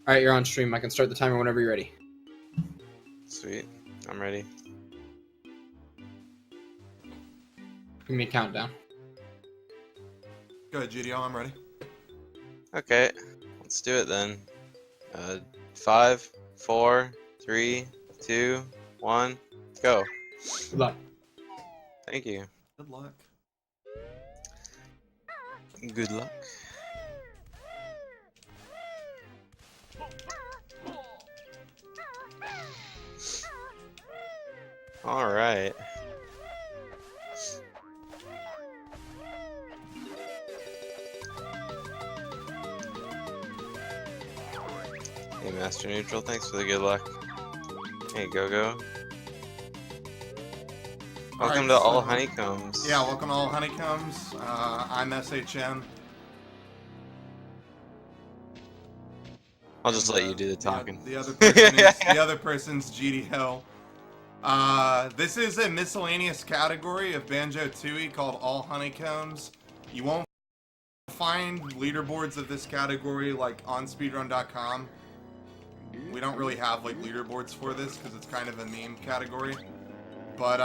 Alright, you're on stream. I can start the timer whenever you're ready. Sweet. I'm ready. Give me a countdown. Go ahead, GDO, I'm ready. Okay, let's do it then. 5, 4, 3, 2, 1, go. Good luck. Thank you. Good luck. Good luck. All right. Hey, Master Neutral, thanks for the good luck. Hey, Go-Go. Welcome to all Honeycombs. Yeah, welcome to all Honeycombs. I'm SHM. I'll just let you do the talking. The other person is, the other person's GDO. This is a miscellaneous category of Banjo-Tooie called All Honeycombs. You won't find leaderboards of this category like on speedrun.com. We don't really have like leaderboards for this because it's kind of a meme category. But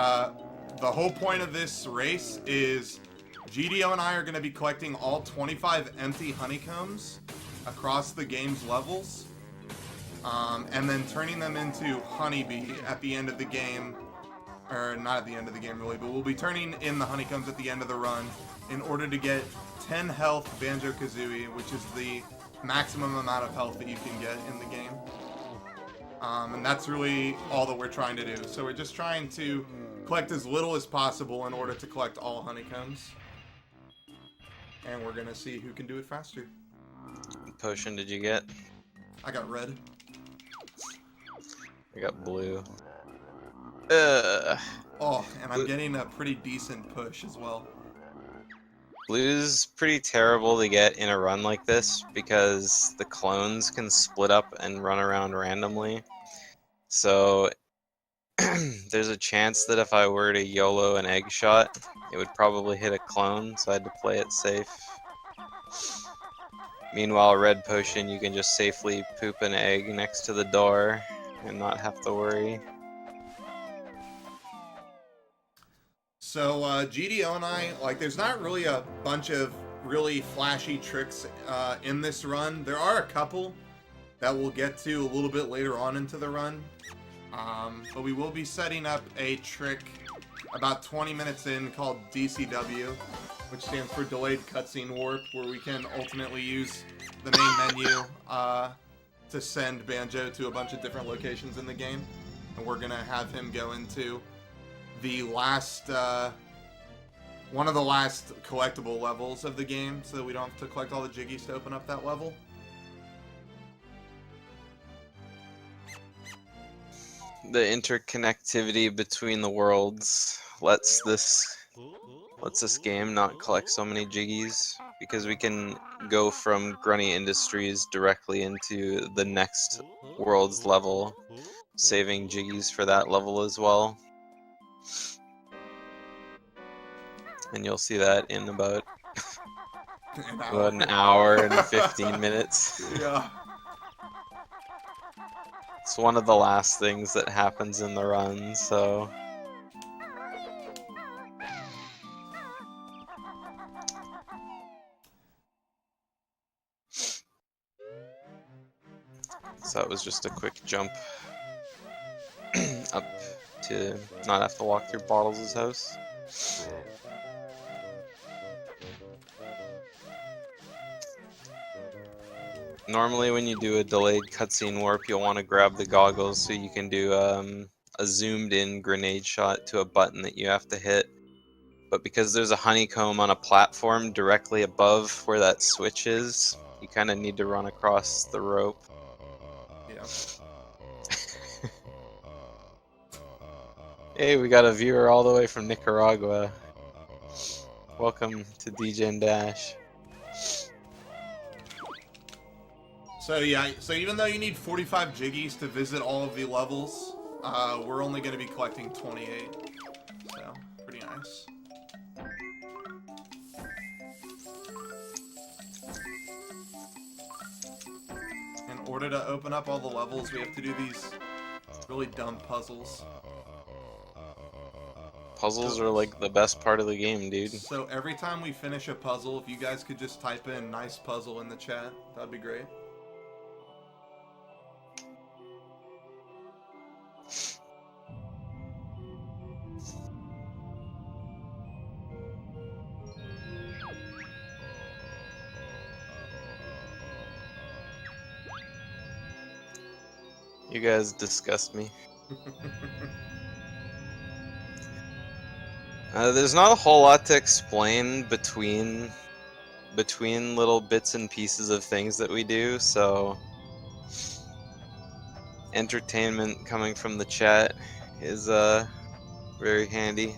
the whole point of this race is GDO and I are going to be collecting all 25 empty honeycombs across the game's levels, and then turning them into honeybee at the end of the game, or not at the end of the game really, but we'll be turning in the honeycombs at the end of the run in order to get 10 health Banjo-Kazooie, which is the maximum amount of health that you can get in the game. And that's really all that we're trying to do. So we're just trying to collect as little as possible in order to collect all honeycombs. And we're gonna see who can do it faster. What potion did you get? I got red. I got blue. Oh, and I'm getting a pretty decent push as well. Blue's pretty terrible to get in a run like this because the clones can split up and run around randomly. So there's a chance that if I were to YOLO an egg shot, it would probably hit a clone, so I had to play it safe. Meanwhile, red potion, you can just safely poop an egg next to the door and not have to worry. So GDO and I, like, there's not really a bunch of really flashy tricks in this run. There are a couple that we'll get to a little bit later on into the run. But we will be setting up a trick about 20 minutes in called DCW, which stands for Delayed Cutscene Warp, where we can ultimately use the main menu to send Banjo to a bunch of different locations in the game. And we're going to have him go into the last, one of the last collectible levels of the game, so that we don't have to collect all the jiggies to open up that level. The interconnectivity between the worlds lets this game not collect so many jiggies, because we can go from Grunny Industries directly into the next world's level, saving jiggies for that level as well. And you'll see that in about an hour and 15 minutes. Yeah. It's one of the last things that happens in the run, so... So that was just a quick jump up to not have to walk through Bottles' house. Normally when you do a delayed cutscene warp, you'll want to grab the goggles so you can do a zoomed in grenade shot to a button that you have to hit. But because there's a honeycomb on a platform directly above where that switch is, you kind of need to run across the rope. Yeah. Hey, we got a viewer all the way from Nicaragua. Welcome to Degen Dash. So yeah, so even though you need 45 jiggies to visit all of the levels, we're only going to be collecting 28. So, pretty nice. In order to open up all the levels, we have to do these really dumb puzzles. Puzzles are like the best part of the game, dude. So every time we finish a puzzle, if you guys could just type in "nice puzzle" in the chat, that'd be great. You guys disgust me. There's not a whole lot to explain between little bits and pieces of things that we do, so entertainment coming from the chat is very handy.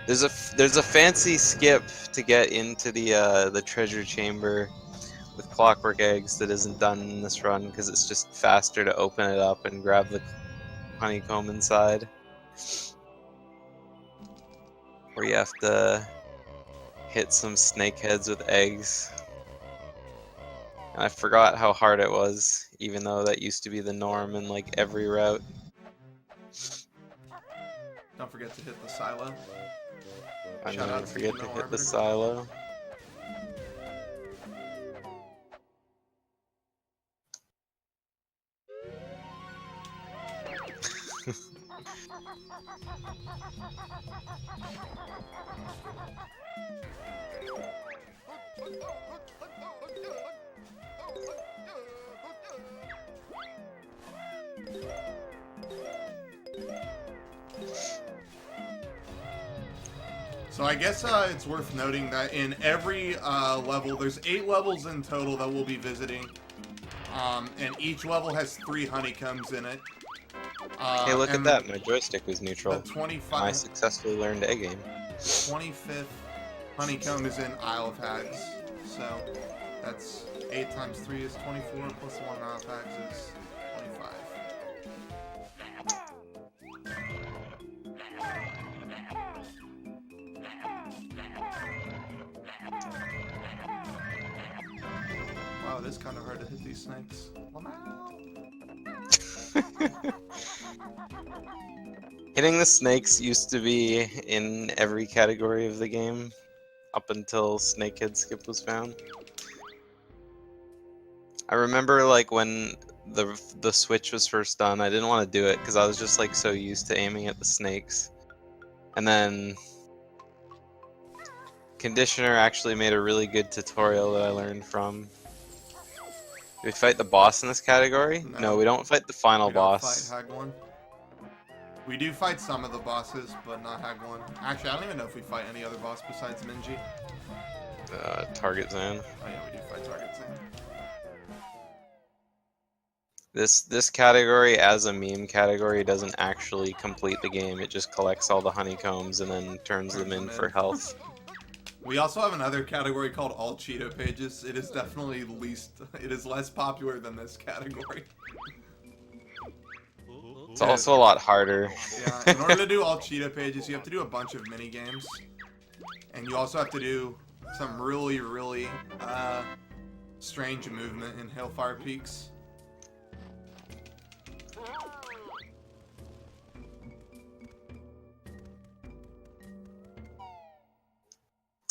There's a fancy skip to get into the treasure chamber with clockwork eggs that isn't done in this run because it's just faster to open it up and grab the honeycomb inside. Where you have to hit some snake heads with eggs. And I forgot how hard it was, even though that used to be the norm in like every route. Don't forget to hit the silo. I Shout never out to forget to GDO hit the Arbiter. silo. So I guess it's worth noting that in every level, there's 8 levels in total that we'll be visiting, and each level has 3 honeycombs in it. Hey, look at and that! My joystick was neutral. The 25. I successfully learned a game. 25th honeycomb is in Isle of Hags, so that's 8 times 3 is 24, plus 1 Isle of Hags is 25. Wow, it is kind of hard to hit these snakes. Hitting the snakes used to be in every category of the game, up until Snakehead Skip was found. I remember like when the switch was first done, I didn't want to do it because I was just like so used to aiming at the snakes. And then Conditioner actually made a really good tutorial that I learned from. Do we fight the boss in this category? No, we don't fight the final We don't boss. fight Hag 1. We do fight some of the bosses, but not Hag 1. Actually, I don't even know if we fight any other boss besides Minji. Target zone. Oh yeah, we do fight Target Zone. This category, as a meme category, doesn't actually complete the game. It just collects all the honeycombs and then turns them in for health. We also have another category called All Cheeto Pages. It is definitely it is less popular than this category. It's also a lot harder. Yeah, in order to do All Cheeto Pages, you have to do a bunch of mini games, and you also have to do some really, really strange movement in Hellfire Peaks.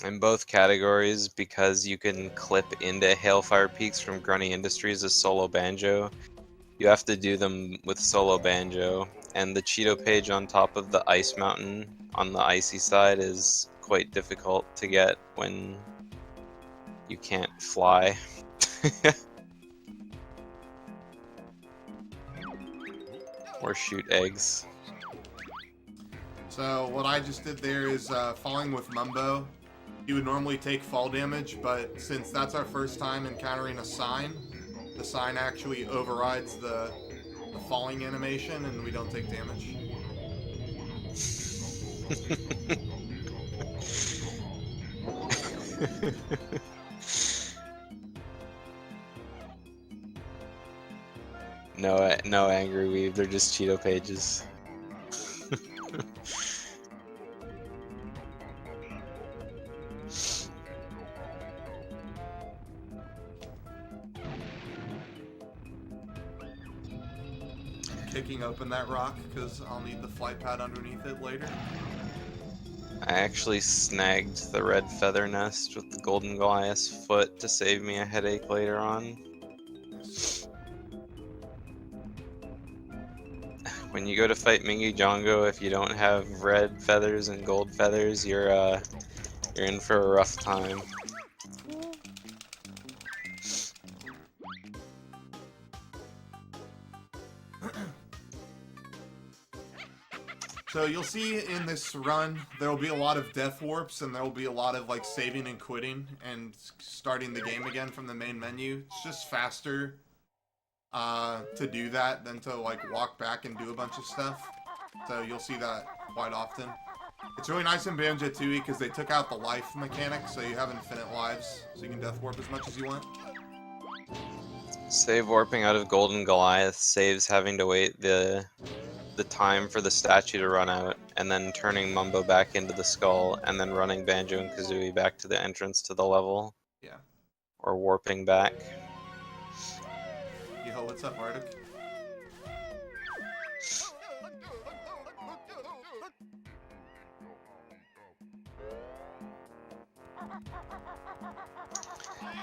In both categories, because you can clip into Hailfire Peaks from Grunny Industries as solo banjo, you have to do them with solo banjo, and the Cheeto page on top of the ice mountain on the icy side is quite difficult to get when you can't fly. Or shoot eggs. So what I just did there is falling with Mumbo. He would normally take fall damage, but since that's our first time encountering a sign, the sign actually overrides the falling animation and we don't take damage. No Angry Weave, they're just Cheeto pages. kicking open that rock because I'll need the flight pad underneath it later. I actually snagged the red feather nest with the golden Goliath's foot to save me a headache later on. When you go to fight Mingy Jongo, if you don't have red feathers and gold feathers, you're in for a rough time. So you'll see in this run, there will be a lot of death warps, and there will be a lot of like saving and quitting and starting the game again from the main menu. It's just faster to do that than to like walk back and do a bunch of stuff. So you'll see that quite often. It's really nice in Banjo-Tooie because they took out the life mechanic, so you have infinite lives, so you can death warp as much as you want. Save warping out of Golden Goliath saves having to wait the time for the statue to run out, and then turning Mumbo back into the skull, and then running Banjo and Kazooie back to the entrance to the level. Yeah. Or warping back. Yo, what's up, Arctic?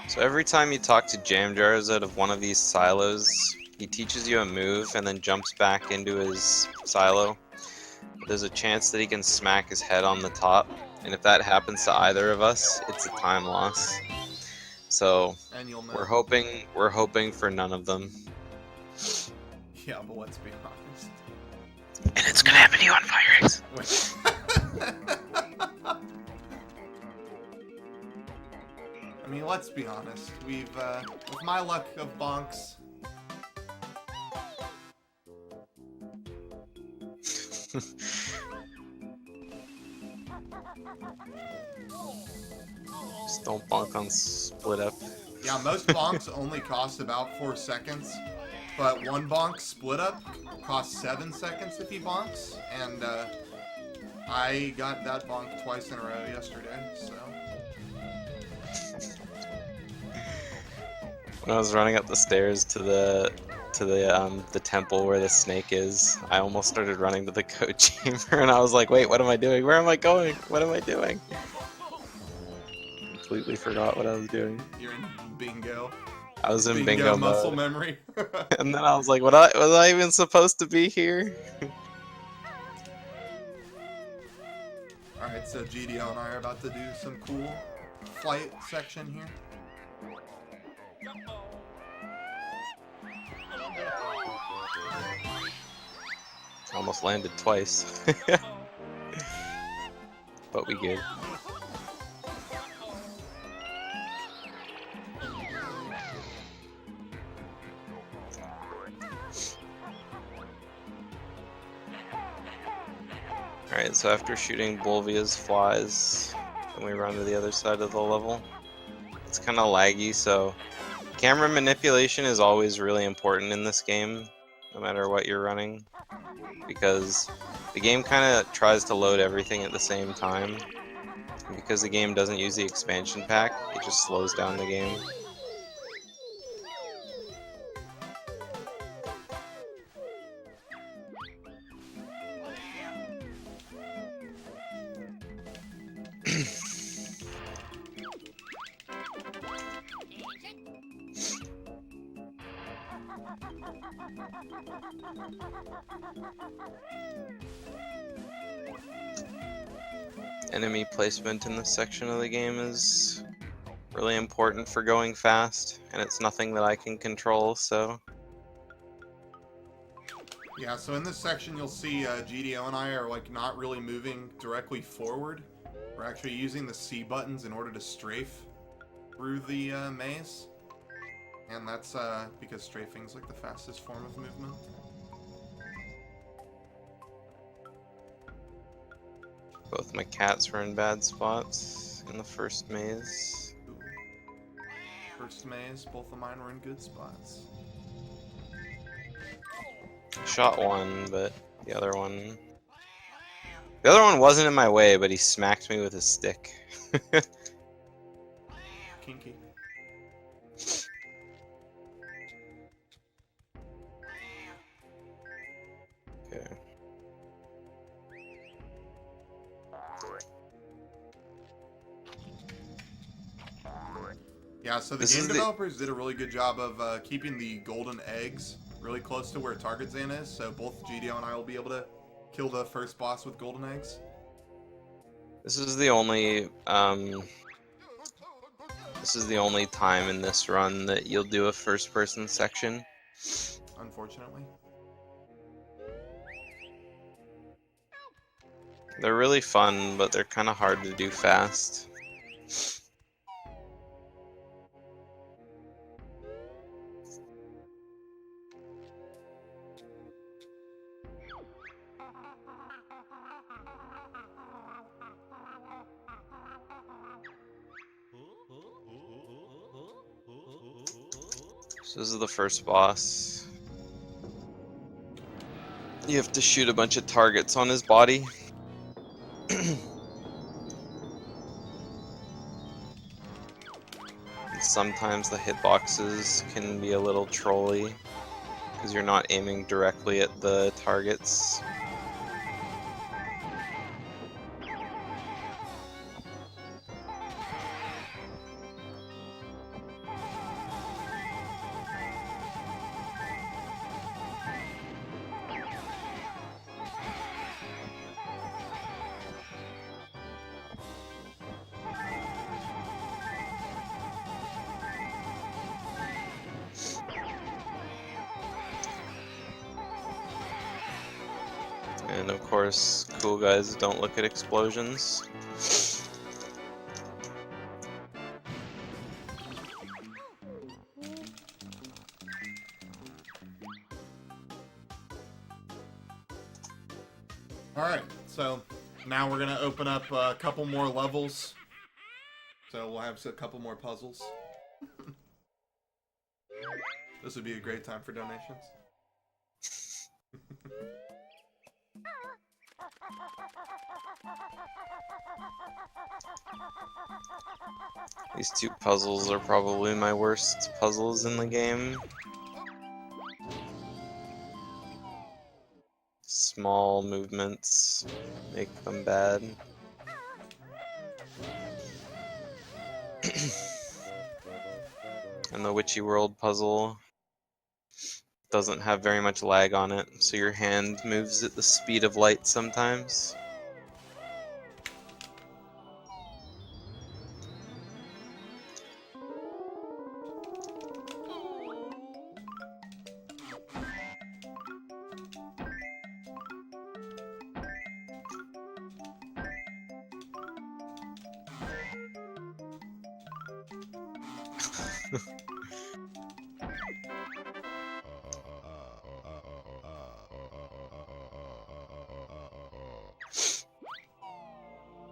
So every time you talk to Jam Jars out of one of these silos, he teaches you a move and then jumps back into his silo. There's a chance that he can smack his head on the top, and if that happens to either of us, it's a time loss. So And you'll know. we're hoping for none of them. Yeah, but let's be honest. And it's gonna happen to you on Fire X. I mean, let's be honest. We've, with my luck of bonks, Just don't bonk on split up. yeah, most bonks only cost about 4 seconds, but one bonk split up costs 7 seconds if he bonks, and I got that bonk twice in a row yesterday, so. When I was running up the stairs to the temple where the snake is, I almost started running to the code chamber, and I was like, wait, what am I doing? Where am I going? What am I doing? Completely forgot what I was doing. You're in bingo. I was in bingo muscle mode. memory. And then I was like, was I even supposed to be here? Alright, so GDO and I are about to do some cool flight section here. Almost landed twice. But we good. Alright, so after shooting Bulvia's flies, then we run to the other side of the level. It's kind of laggy, so camera manipulation is always really important in this game, no matter what you're running, because the game kind of tries to load everything at the same time. And because the game doesn't use the expansion pack, it just slows down the game. Enemy placement in this section of the game is really important for going fast, and it's nothing that I can control, so... Yeah, so in this section you'll see GDO and I are like not really moving directly forward. We're actually using the C buttons in order to strafe through the maze. And that's because strafing is like the fastest form of movement. Both my cats were in bad spots in the first maze. Ooh. First maze, both of mine were in good spots. Shot one, but the other one... The other one wasn't in my way, but he smacked me with his stick. Kinky. Yeah, so the This game is the- developers did a really good job of keeping the golden eggs really close to where Target Zan is, so both GDO and I will be able to kill the first boss with golden eggs. This is the only time in this run that you'll do a first-person section. Unfortunately. They're really fun, but they're kind of hard to do fast. So this is the first boss. You have to shoot a bunch of targets on his body. And sometimes the hitboxes can be a little trolly because you're not aiming directly at the targets. And of course, cool guys don't look at explosions. Alright, so now we're going to open up a couple more levels. So we'll have a couple more puzzles. This would be a great time for donations. These two puzzles are probably my worst puzzles in the game. Small movements make them bad. And the Witchy World puzzle doesn't have very much lag on it, so your hand moves at the speed of light sometimes.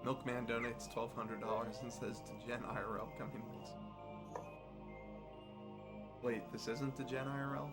Milkman donates $1,200 and says to Gen IRL coming next. Wait, this isn't the Gen IRL?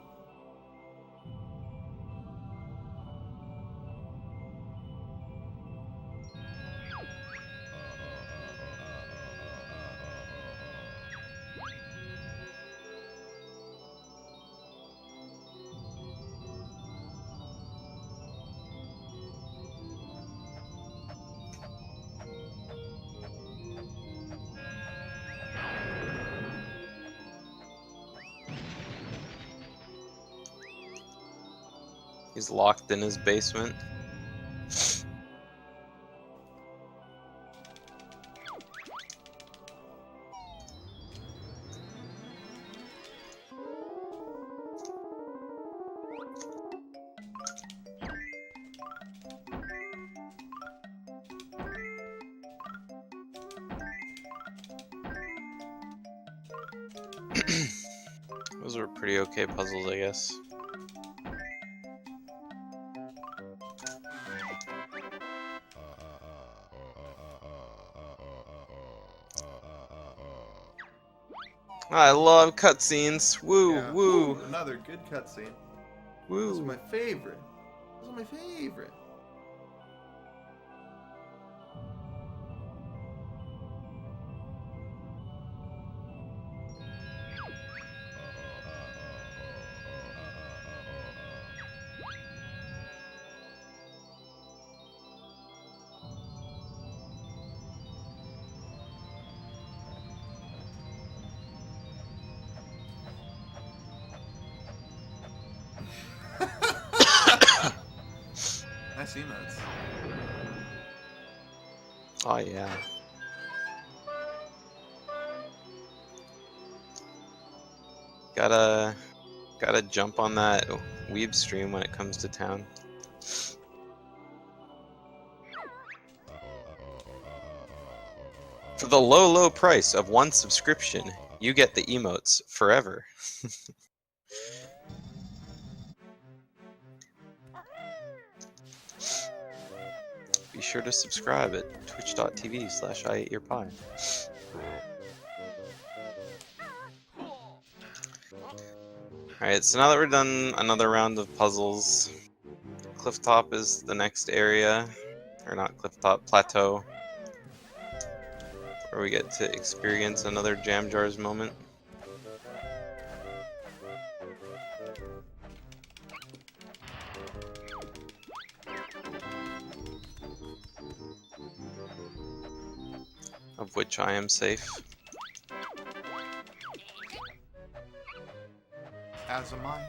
He's locked in his basement. Those were pretty okay puzzles, I guess. I love cutscenes. Woo, Yeah. woo, Ooh, another good cutscene. woo. Those are my favorite. Those are my favorite. nice emotes. Oh yeah. Gotta jump on that weeb stream when it comes to town. For the low price of 1 subscription, you get the emotes forever. Be sure to subscribe at twitch.tv/I8YourPie. Alright, so now that we're done another round of puzzles, Clifftop is the next area, or not Clifftop, Plateau, where we get to experience another Jam Jars moment. Of which I am safe. As am I.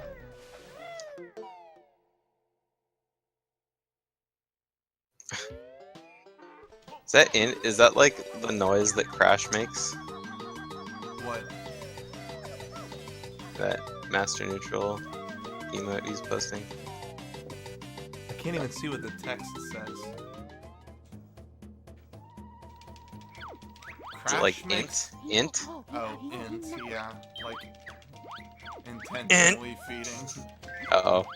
Is that like the noise that Crash makes? What? That Master Neutral emote he's posting? I can't even see what the text says. Is it like int? Int? Oh, int, yeah. Like, intentionally feeding. Uh-oh.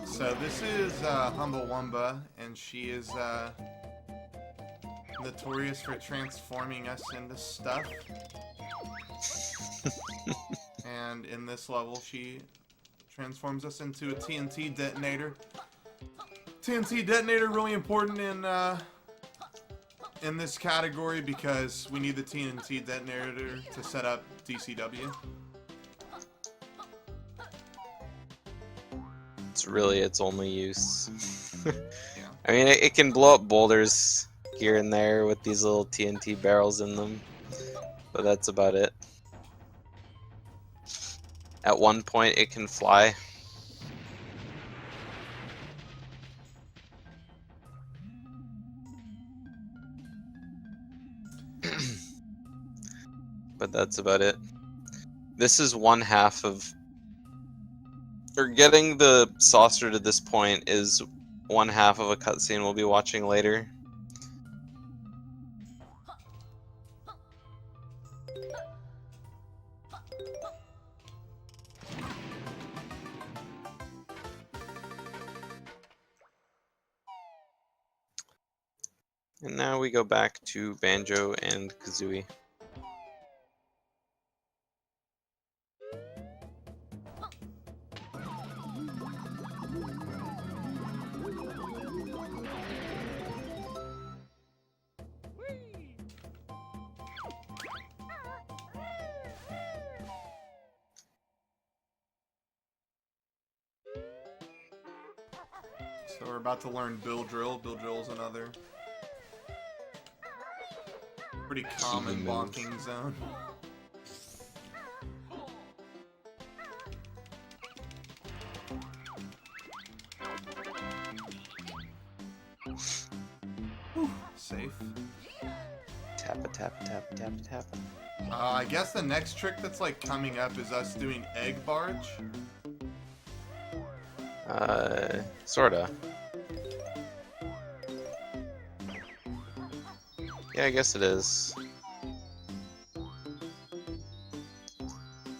So this is Humblewumba, and she is notorious for transforming us into stuff. And in this level, she transforms us into a TNT detonator. TNT detonator really important in this category because we need the TNT detonator to set up DCW. It's really its only use. Yeah. I mean, it can blow up boulders here and there with these little TNT barrels in them, but that's about it. At one point, it can fly. But that's about it. This is one half of... Or getting the saucer to this point is one half of a cutscene we'll be watching later. And now we go back to Banjo and Kazooie. So we're about to learn Bill Drill. Bill Drill is another pretty common bonking zone. Whew, safe. Tappa, tappa, tappa, tappa, tappa. I guess the next trick that's like coming up is us doing egg barge. Sorta. Yeah, I guess it is.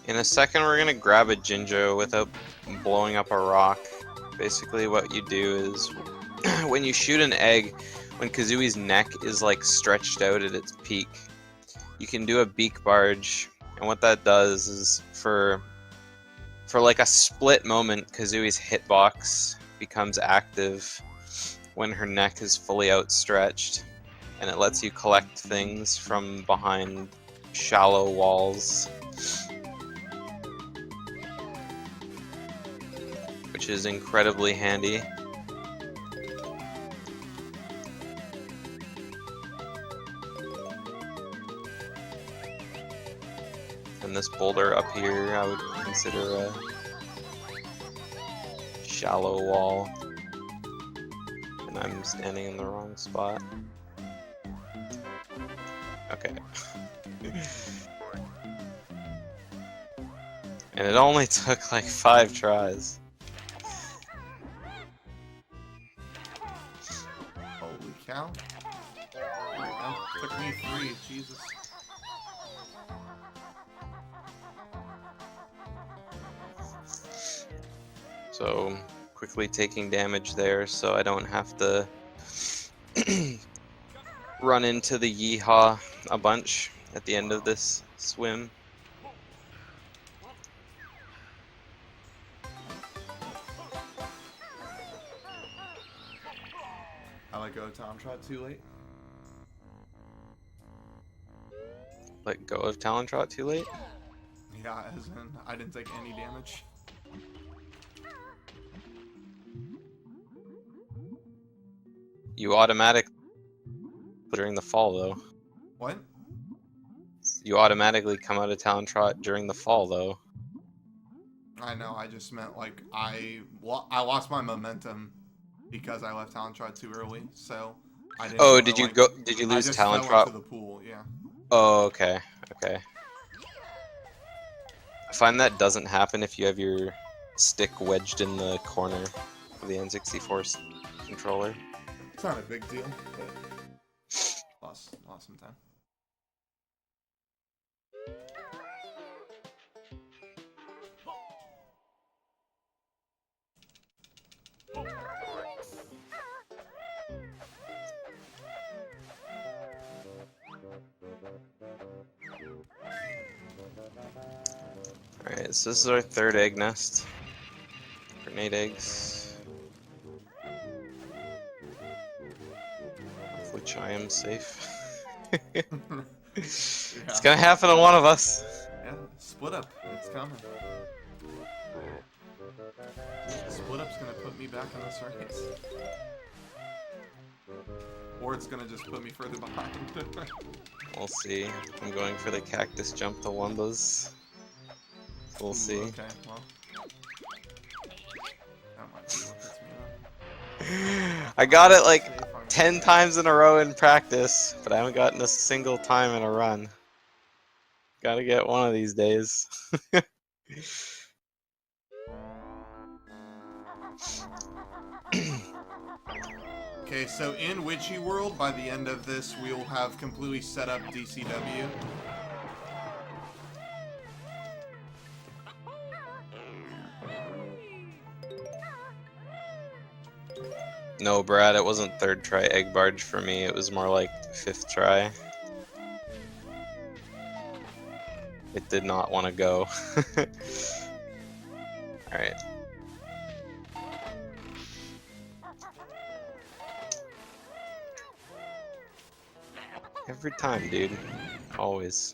In a second, we're gonna grab a Jinjo without blowing up a rock. Basically, what you do is, when you shoot an egg, when Kazooie's neck is like stretched out at its peak, you can do a beak barge, and what that does is for like a split moment, Kazooie's hitbox becomes active when her neck is fully outstretched, and it lets you collect things from behind shallow walls, which is incredibly handy. And this boulder up here I would consider shallow wall. And I'm standing in the wrong spot. Okay. And it only took like 5 tries. Holy cow. There we go. Took me 3, Jesus. So, quickly taking damage there so I don't have to run into the yeehaw a bunch at the end of this swim. I let go of Tom Trot too late. Let go of Talon Trot too late? Yeah, as in, I didn't take any damage. You automatically during the fall though. What? You automatically come out of Talon Trot during the fall though. I know, I just meant like I lost my momentum because I left Talon Trot too early, so I didn't. Oh, wanna, did you like, go? Did you I lose just Talon fell Trot? into the pool, yeah. Oh, okay, okay. I find that doesn't happen if you have your stick wedged in the corner of the N64 controller. It's not a big deal, but lost some time. Alright, so this is our 3rd egg nest. Grenade eggs. Of which I am safe. It's gonna happen to one of us. Yeah, split up. It's coming. Split up's gonna put me back in this race. Or it's gonna just put me further behind. We'll see. I'm going for the cactus jump to Wumbas. We'll see. Okay, well. That might be what gets me up. I got it like Safe, I'm 10 times in a row in practice, but I haven't gotten a single time in a run. Gotta get one of these days. Okay, so in Witchy World, by the end of this, we'll have completely set up DCW. No, Brad, it wasn't 3rd try egg barge for me. It was more like 5th try. It did not want to go. Alright. Every time, dude. Always.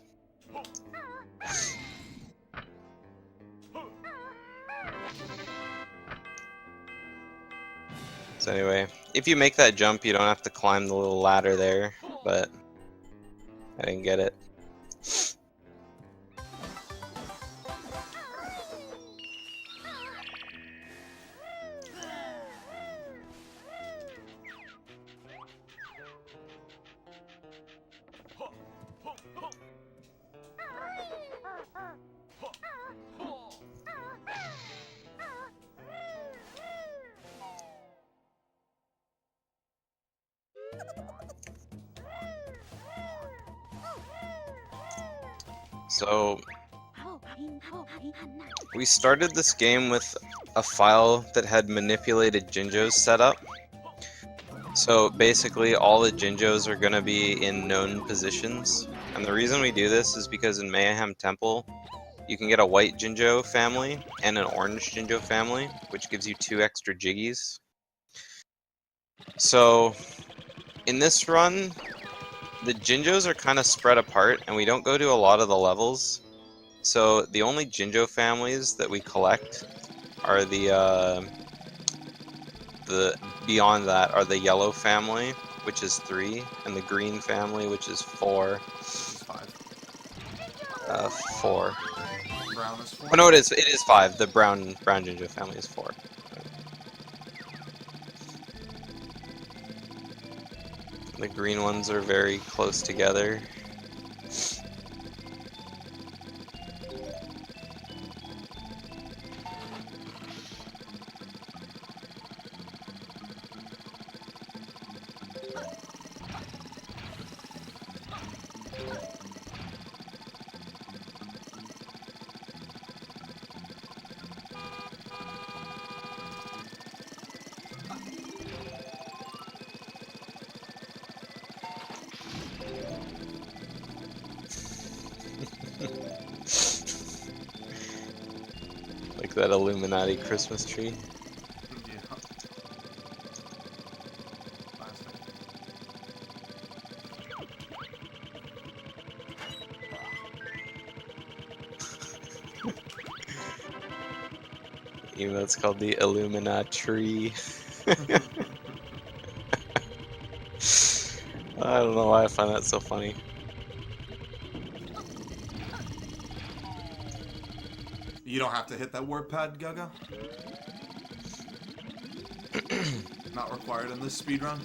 So anyway, if you make that jump, you don't have to climb the little ladder there, but I didn't get it. So we started this game with a file that had manipulated Jinjos set up. So basically all the Jinjos are going to be in known positions. And the reason we do this is because in Mayhem Temple, you can get a white Jinjo family and an orange Jinjo family, which gives you 2 extra Jiggies. So in this run, the Jinjos are kind of spread apart, and we don't go to a lot of the levels. So the only Jinjo families that we collect are the beyond that are the yellow family, which is 3, and the green family, which is 4. It's 5. 4. Brown is 4. Oh no, it is 5. The brown Jinjo family is 4. The green ones are very close together. Like that Illuminati Christmas tree. Yeah. Classic. Even though it's called the Illuminati tree. I don't know why I find that so funny. You don't have to hit that warp pad, Gaga. Not required in this speedrun.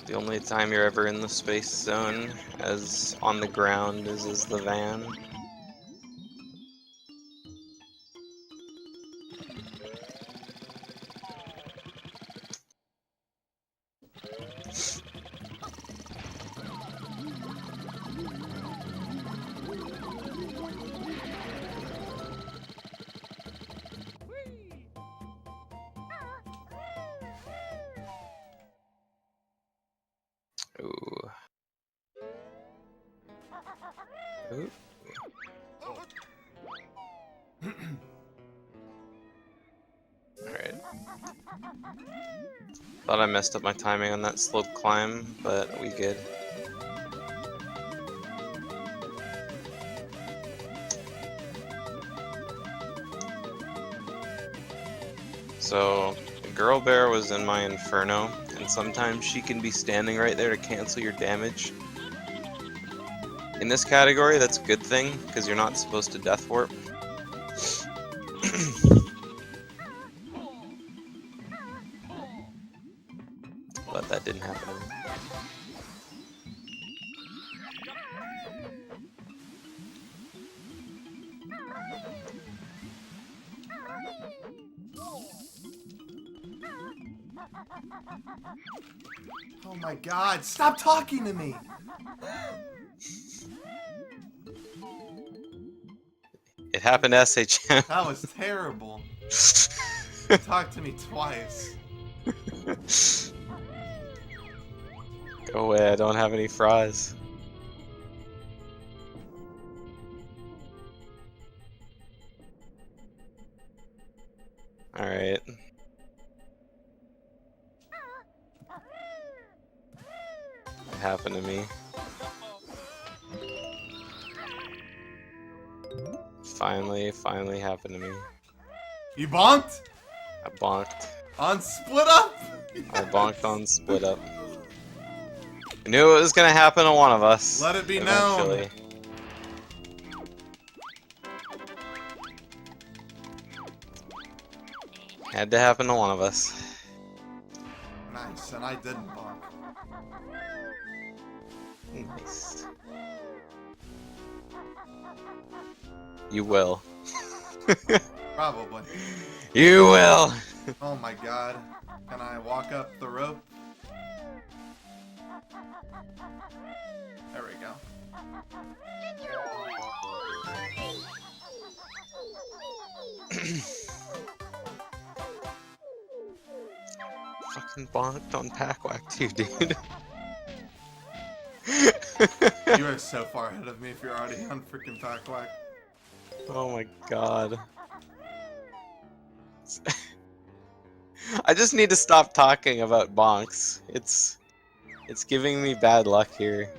The only time you're ever in the space zone as on the ground is the van. Ooh. Ooh. Alright. Thought I messed up my timing on that sloped climb, but we good. So, the girl bear was in my inferno, and sometimes she can be standing right there to cancel your damage. In this category, that's a good thing, because you're not supposed to death warp. But that didn't happen. Oh my god, stop talking to me! It happened to SHM. That was terrible. Talk to me twice. Go away, I don't have any fries. Alright. It happened to me. Finally happened to me. You bonked? I bonked. On split up? I bonked on split up. I knew it was gonna happen to one of us. Let it be eventually. known. Had to happen to one of us. Nice, and I didn't bonk. Nice. You will. Probably. You will! Oh my god. Can I walk up the rope? There we go. Fucking bonked on Packwhack too, dude. You are so far ahead of me if you're already on freaking Packwhack. Oh my god. I just need to stop talking about bonks. It's giving me bad luck here.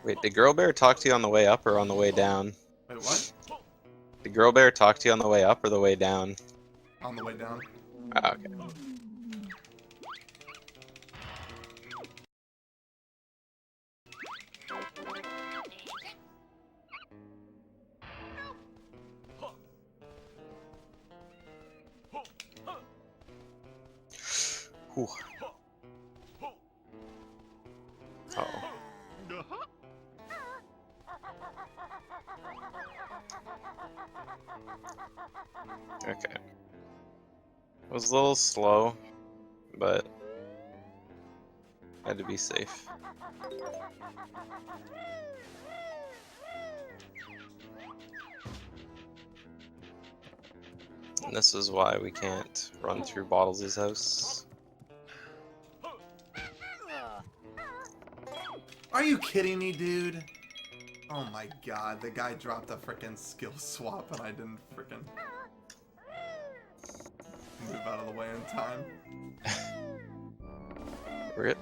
Wait, did Girl Bear talk to you on the way up or on the way down? Wait, what? Did Girl Bear talk to you on the way up or the way down? On the way down. Ah, okay. Whew. Uh-oh. Okay. It was a little slow, but had to be safe. And this is why we can't run through Bottles' house. Are you kidding me, dude? Oh my god, the guy dropped a frickin' skill swap and I didn't frickin' move out of the way in time. Rip.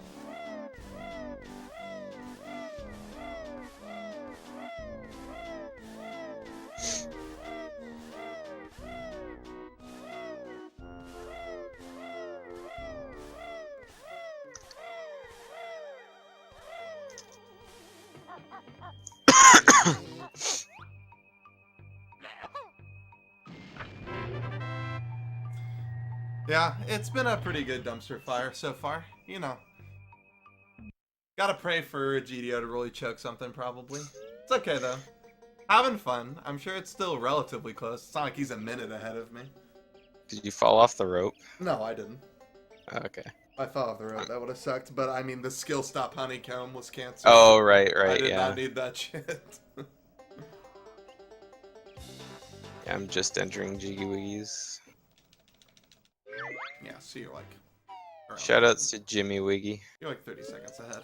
Yeah, it's been a pretty good dumpster fire so far. You know. Gotta pray for GDO to really choke something, probably. It's okay, though. Having fun. I'm sure it's still relatively close. It's not like he's a minute ahead of me. Did you fall off the rope? No, I didn't. Okay. I fell off the rope. That would have sucked. But, I mean, the skill stop Honeycomb was canceled. Oh, right, I did yeah. not need that shit. Yeah, I'm just entering Jiggy Wiggies. Yeah, so you're like... around- Shoutouts to Jimmy Wiggy. You're like 30 seconds ahead.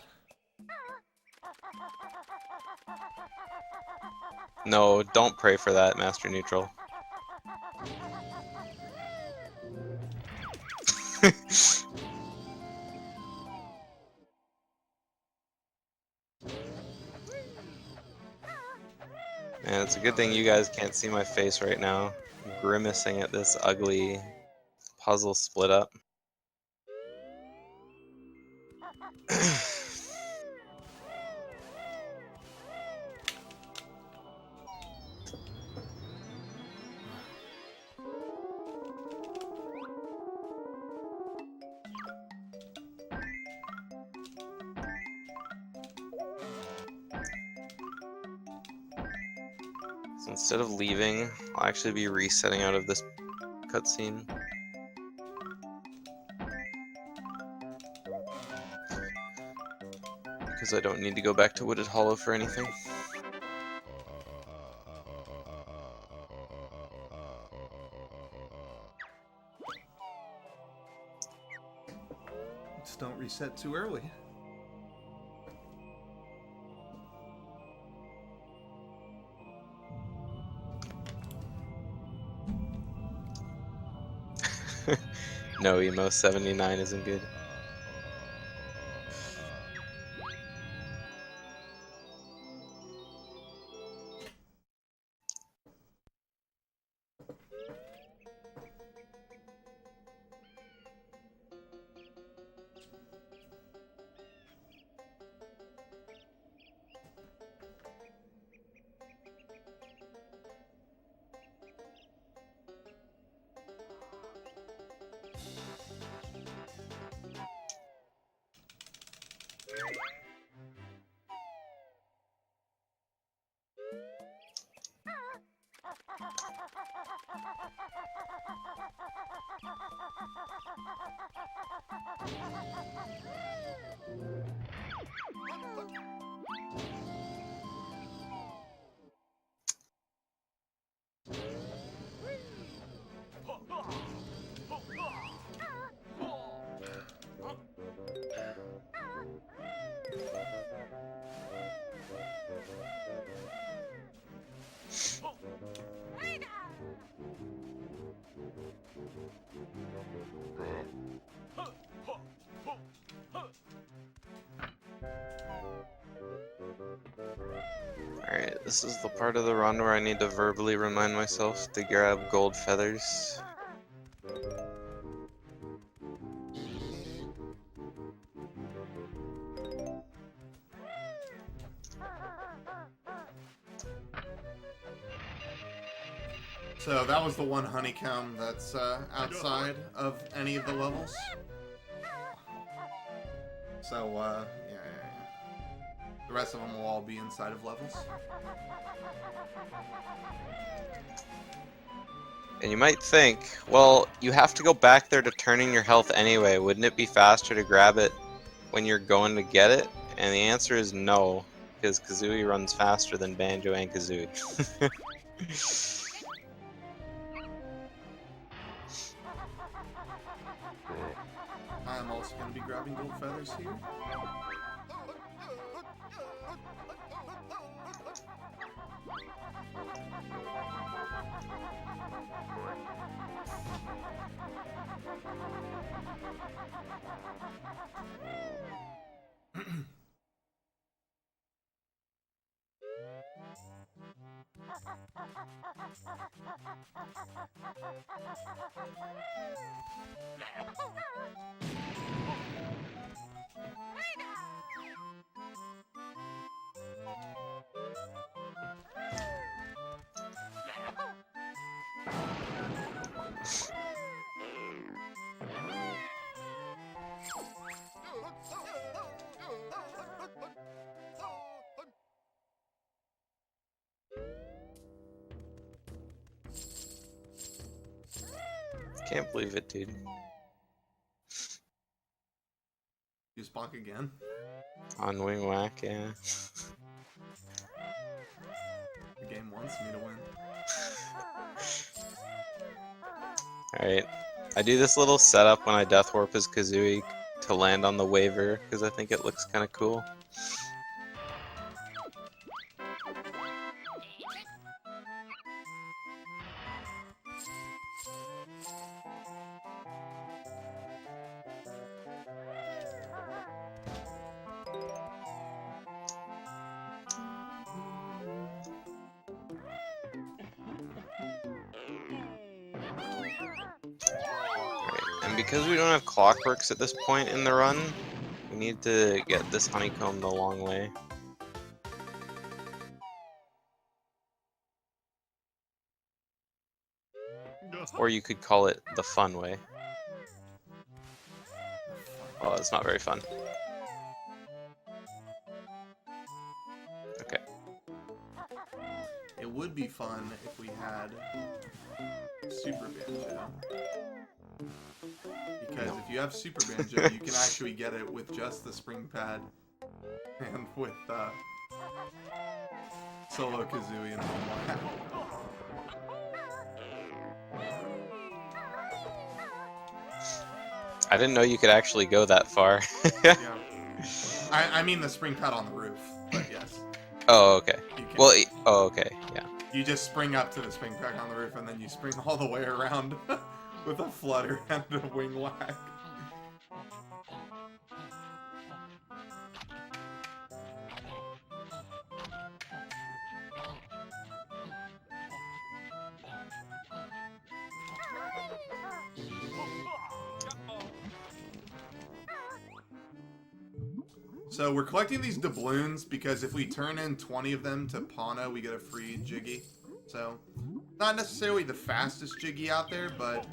No, don't pray for that, Master Neutral. Man, it's a good thing you guys can't see my face right now. I'm grimacing at this ugly puzzle split up. So instead of leaving, I'll actually be resetting out of this cutscene. Because I don't need to go back to Wooded Hollow for anything. Just don't reset too early. No, Emo 79 isn't good. Alright, this is the part of the run where I need to verbally remind myself to grab gold feathers. So that was the one honeycomb that's outside of any of the levels. So, yeah. The rest of them will all be inside of levels. And you might think, well, you have to go back there to turn in your health anyway. Wouldn't it be faster to grab it when you're going to get it? And the answer is no, because Kazooie runs faster than Banjo and Kazooie. I'm also going to be grabbing gold feathers here. Can't believe it, dude. You Spock again? On Wing Whack, yeah. The game wants me to win. Alright. I do this little setup when I Death Warp as Kazooie to land on the waiver, because I think it looks kind of cool. And because we don't have clockworks at this point in the run, we need to get this honeycomb the long way. Or you could call it the fun way. Oh, it's not very fun. Okay. It would be fun if we had Super Banjo. Because if you have Super Banjo, you can actually get it with just the spring pad and with Solo Kazooie and all that. I didn't know you could actually go that far. Yeah. I mean the spring pad on the roof, but yes. Oh, okay. You can. Well, oh, okay, yeah. You just spring up to the spring pad on the roof and then you spring all the way around with a flutter and a wing whack. So we're collecting these doubloons because if we turn in 20 of them to Pano, we get a free Jiggy. So, not necessarily the fastest Jiggy out there, but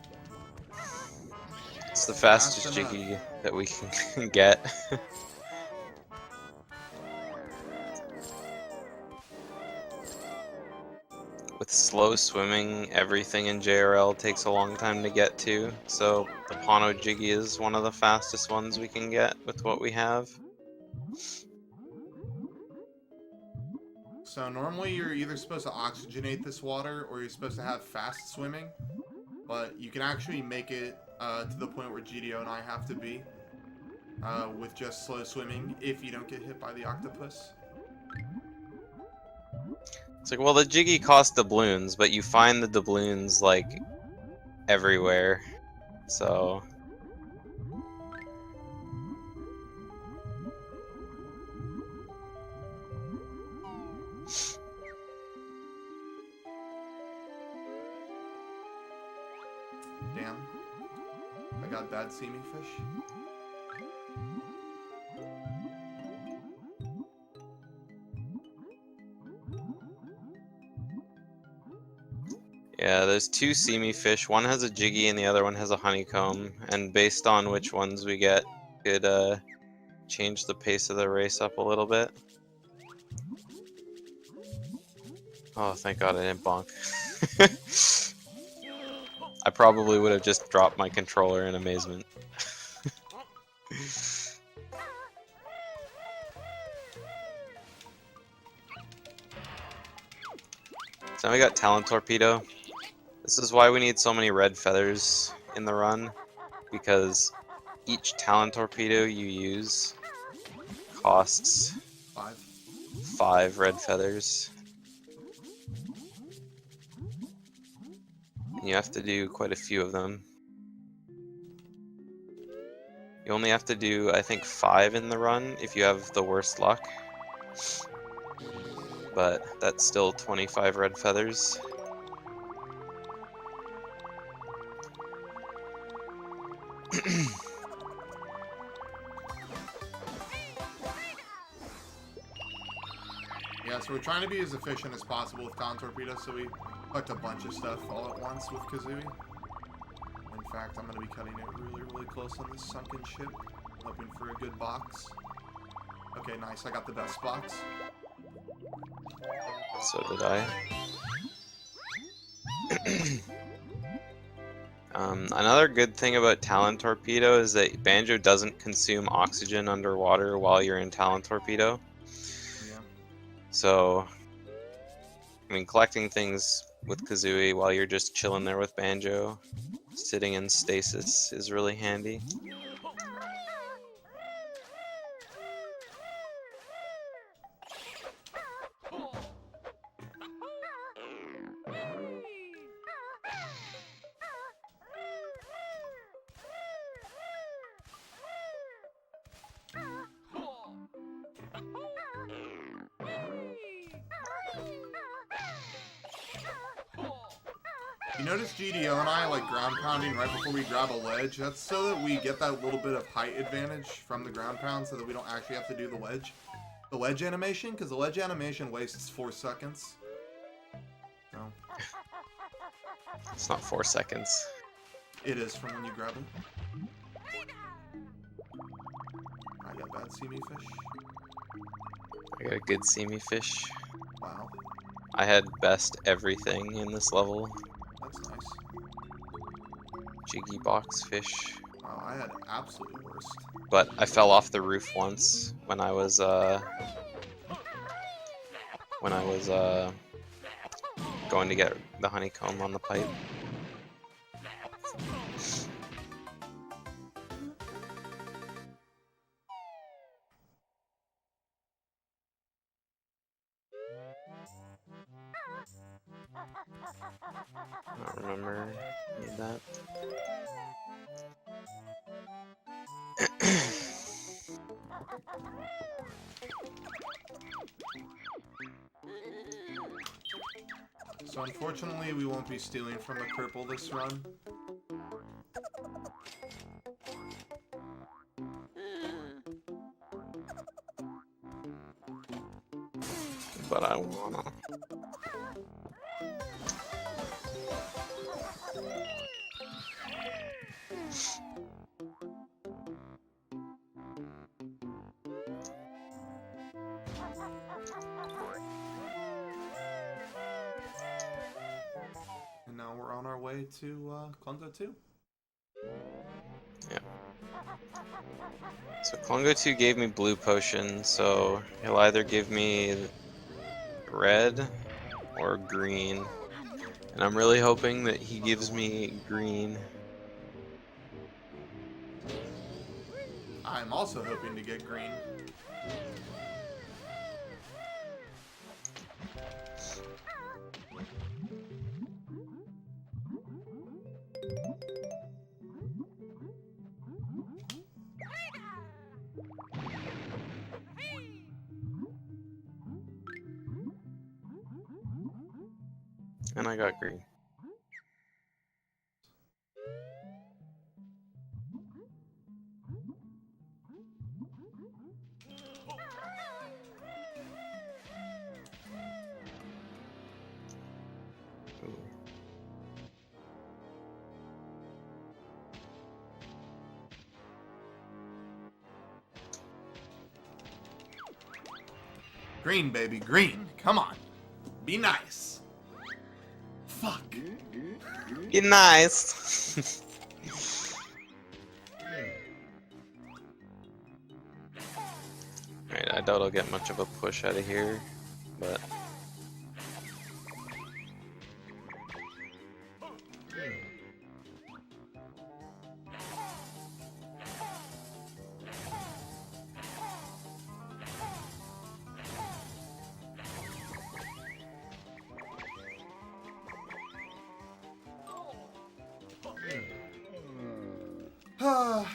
it's the fastest Jiggy that we can get. With slow swimming, everything in JRL takes a long time to get to, so the Pano Jiggy is one of the fastest ones we can get with what we have. So normally you're either supposed to oxygenate this water or you're supposed to have fast swimming, but you can actually make it to the point where GDO and I have to be with just slow swimming if you don't get hit by the octopus. It's like, well, the Jiggy costs doubloons, but you find the doubloons, like, everywhere, so... I got bad seamy fish. Yeah, there's two seamy fish. One has a jiggy and the other one has a honeycomb. And based on which ones we get, could change the pace of the race up a little bit. Oh, thank God I didn't bonk. I probably would have just dropped my controller in amazement. So now we got Talent Torpedo. This is why we need so many red feathers in the run, because each Talent Torpedo you use costs 5 red feathers. And you have to do quite a few of them. You only have to do, I think, 5 in the run if you have the worst luck. But that's still 25 red feathers. Yeah, so we're trying to be as efficient as possible with Talent Torpedo, so we collect a bunch of stuff all at once with Kazooie. In fact, I'm going to be cutting it really, really close on this sunken ship, hoping for a good box. Okay, nice. I got the best box. So did I. Another good thing about Talent Torpedo is that Banjo doesn't consume oxygen underwater while you're in Talent Torpedo. Yeah. So, I mean, collecting things with Kazooie while you're just chilling there with Banjo, sitting in stasis, is really handy. You notice GDO and I like ground pounding right before we grab a ledge? That's so that we get that little bit of height advantage from the ground pound so that we don't actually have to do the ledge animation, because the ledge animation wastes 4 seconds. No. It's not 4 seconds. It is from when you grab it. I got bad seamy fish. I got a good seamy fish. Wow, I had best everything in this level. that's nice. Jiggy box fish. Wow, I had absolute worst. But I fell off the roof once when I was going to get the honeycomb on the pipe. I don't remember any of that. So unfortunately, we won't be stealing from a cripple this run. But I wanna. And now we're on our way to Klungo 2. Yeah. So Klungo-2 gave me blue potion, so he'll either give me red or green. And I'm really hoping that he gives me green. I'm also hoping to get green. And I got green. Ooh. Green, baby, green. Come on. Be nice. Fuck. Be nice. Alright, I doubt I'll get much of a push out of here, but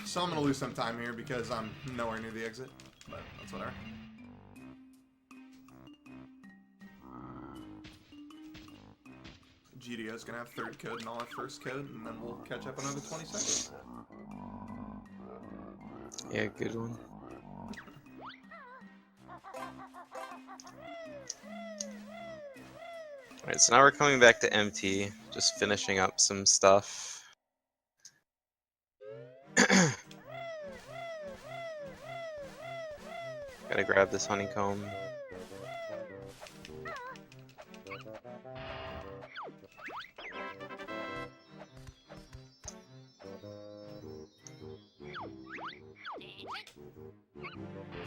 so I'm gonna lose some time here because I'm nowhere near the exit, but that's whatever. GDO's gonna have third code and I'll have first code, and then we'll catch up another 20 seconds. yeah, good one. Alright, so now we're coming back to empty, just finishing up some stuff. Gotta grab this honeycomb.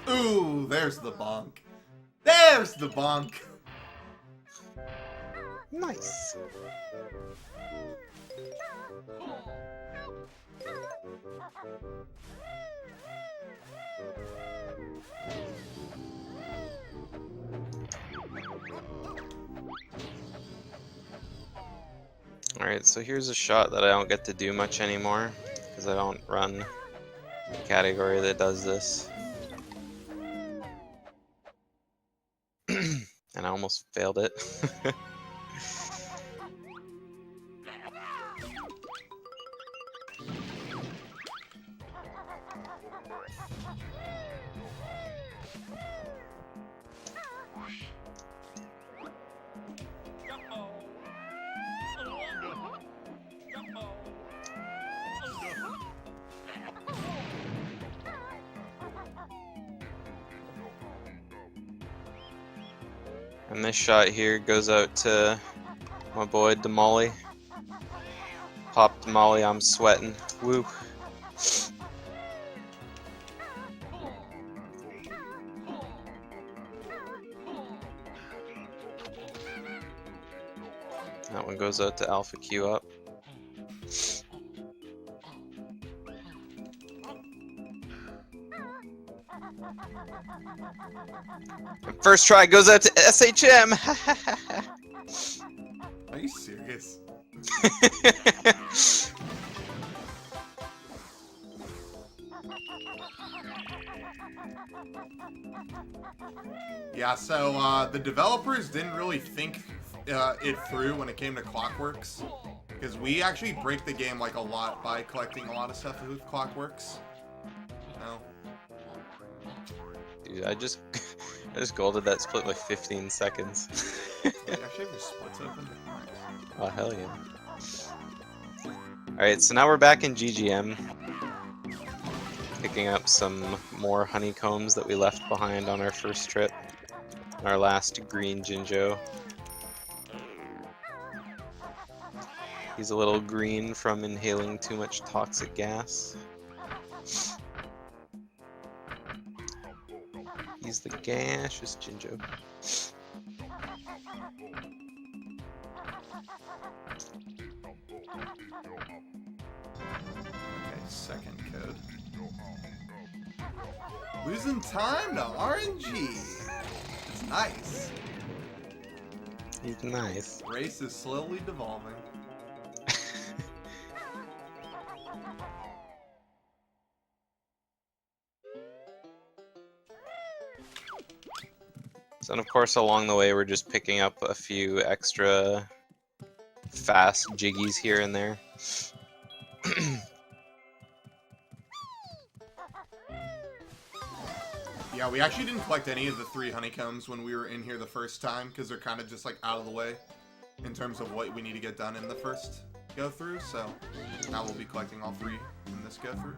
Ooh, there's the bonk. There's the bonk. Nice. Alright, so here's a shot that I don't get to do much anymore, because I don't run a category that does this. And I almost failed it. And this shot here goes out to my boy Damali. Pop Damali, I'm sweating. Woo. That one goes out to Alpha Q up. First try goes out to SHM. Are you serious? Yeah, so the developers didn't really think it through when it came to Clockworks, because we actually break the game like a lot by collecting a lot of stuff with Clockworks. No. Dude, I just golded that split like 15 seconds. Actually, the splits open. Oh hell yeah! All right, so now we're back in GGM, picking up some more honeycombs that we left behind on our first trip, our last green Jinjo. He's a little green from inhaling too much toxic gas. He's the gaseous Jinjo. Okay, second code. Losing time to RNG. It's nice. He's nice. Race is slowly devolving. So, and of course, along the way, we're just picking up a few extra fast jiggies here and there. Yeah, we actually didn't collect any of the 3 honeycombs when we were in here the first time, because they're kind of just like out of the way in terms of what we need to get done in the first go through. So now we'll be collecting all 3 in this go through.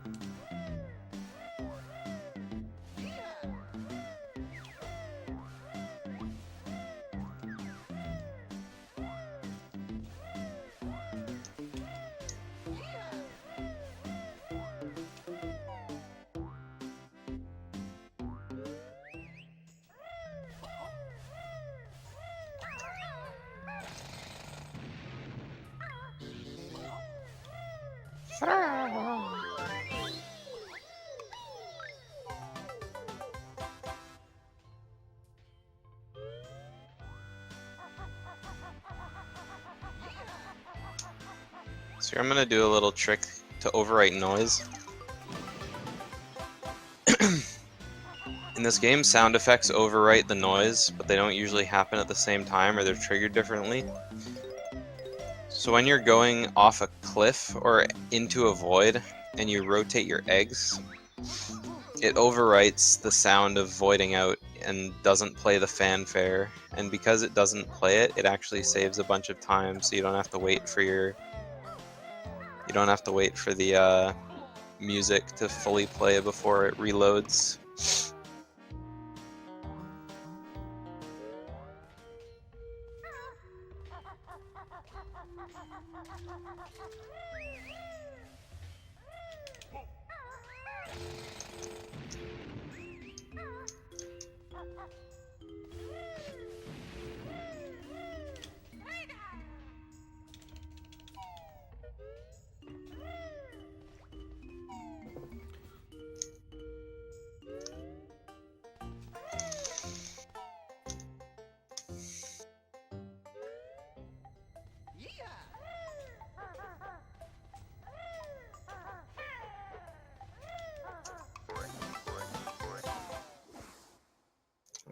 So here I'm gonna do a little trick to overwrite noise. In this game, sound effects overwrite the noise, but they don't usually happen at the same time or they're triggered differently. So when you're going off a cliff or into a void and you rotate your eggs, it overwrites the sound of voiding out and doesn't play the fanfare. And because it doesn't play it, it actually saves a bunch of time, so you don't have to wait for the music to fully play before it reloads.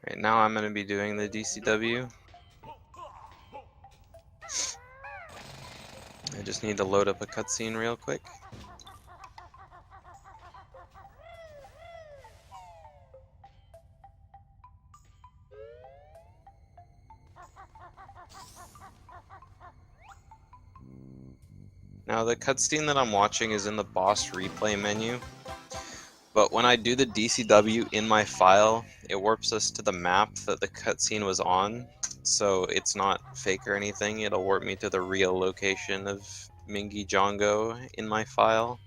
Alright, now I'm going to be doing the DCW. I just need to load up a cutscene real quick. Now the cutscene that I'm watching is in the boss replay menu. But when I do the DCW in my file, it warps us to the map that the cutscene was on, so it's not fake or anything. It'll warp me to the real location of Mingy Jongo in my file.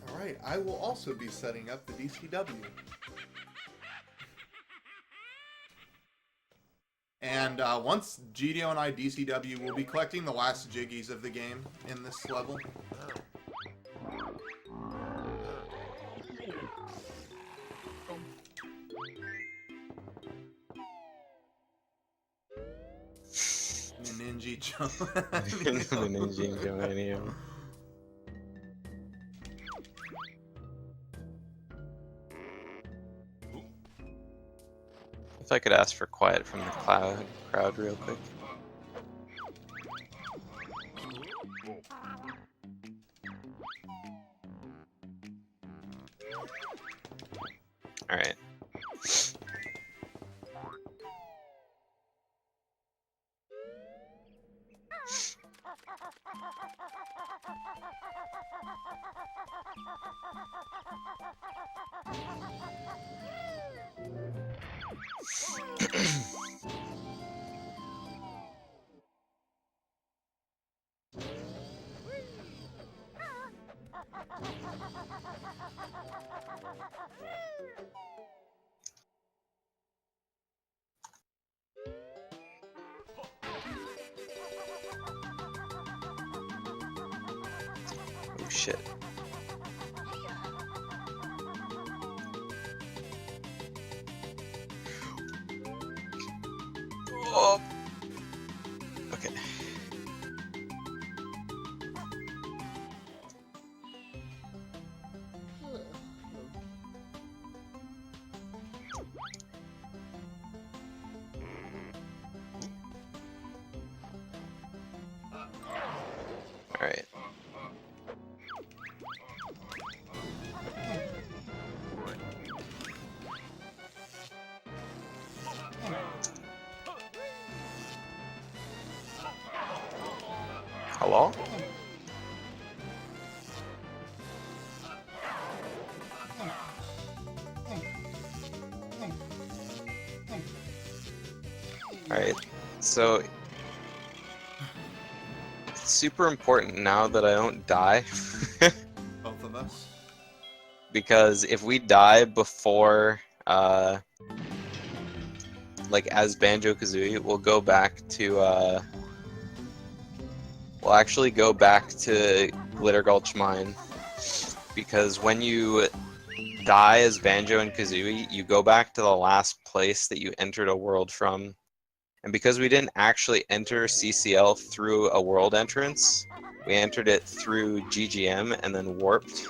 Alright, I will also be setting up the DCW. And once GDO and I DCW, we'll be collecting the last jiggies of the game in this level. Ninja Ninja. If I could ask for quiet from the crowd real quick. Alright. Oh shit. Oh. Okay. All right. Hello? Alright, so it's super important now that I don't die. Both of us. Because if we die before, like as Banjo-Kazooie, we'll go back to, we'll actually go back to Glitter Gulch Mine. Because when you die as Banjo and Kazooie, you go back to the last place that you entered a world from. And because we didn't actually enter CCL through a world entrance, we entered it through GGM and then warped.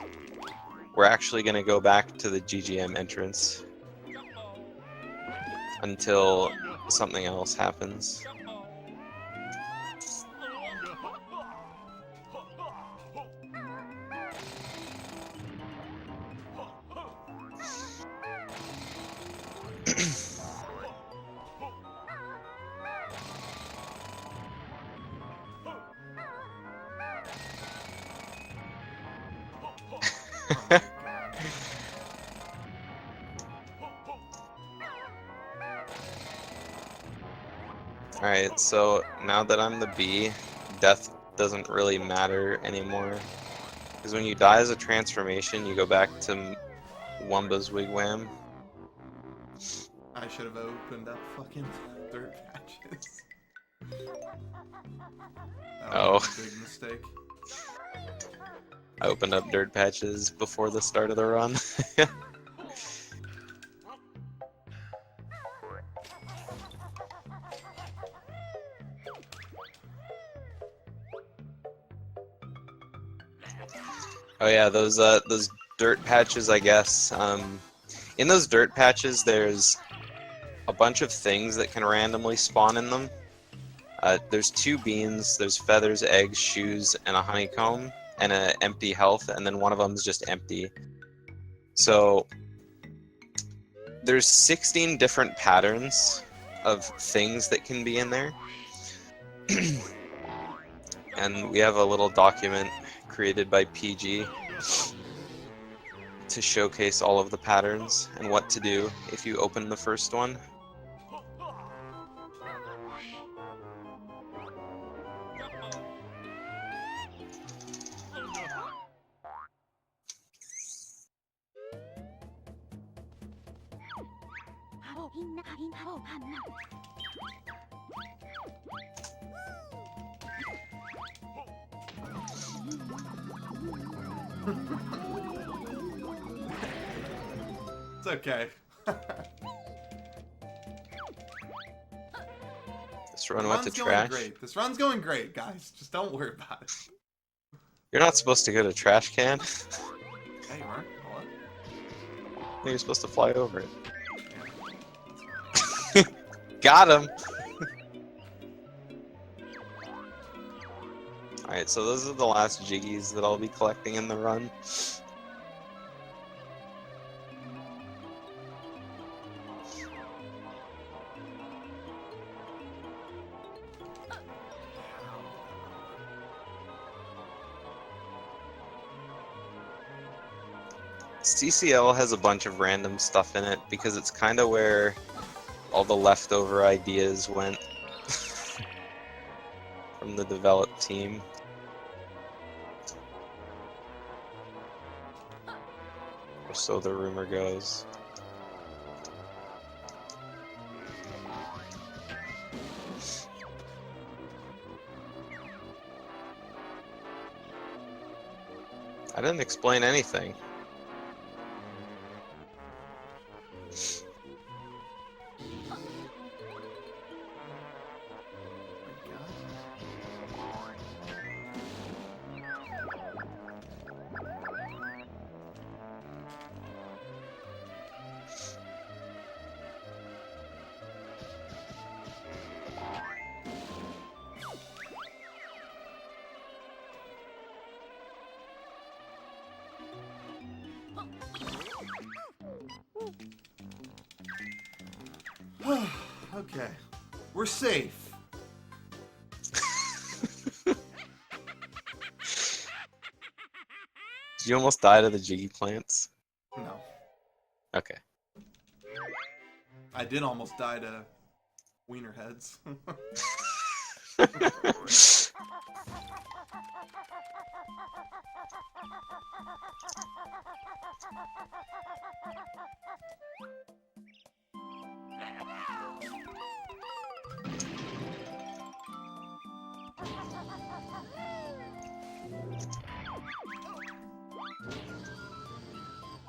We're actually going to go back to the GGM entrance until something else happens. Alright, so now that I'm the B, death doesn't really matter anymore. Because when you die as a transformation, you go back to Wumba's Wigwam. I should have opened up fucking dirt patches. That was a big mistake. I opened up dirt patches before the start of the run. Oh yeah, those dirt patches, I guess. In those dirt patches, there's a bunch of things that can randomly spawn in them. There's 2 beans, there's feathers, eggs, shoes, and a honeycomb, and an empty health, and then one of them is just empty. So there's 16 different patterns of things that can be in there. And we have a little document created by PG to showcase all of the patterns and what to do if you open the first one. It's okay. This run went to trash. Great. This run's going great, guys. Just don't worry about it. You're not supposed to go to trash can. Hey, you are? What? You're supposed to fly over it. Got him! Alright, so those are the last Jiggies that I'll be collecting in the run. CCL has a bunch of random stuff in it because it's kind of where all the leftover ideas went from the developed team. Or so the rumor goes. I didn't explain anything. Okay. We're safe. Did you almost die to the Jiggy plants? No. Okay. I did almost die to wiener heads.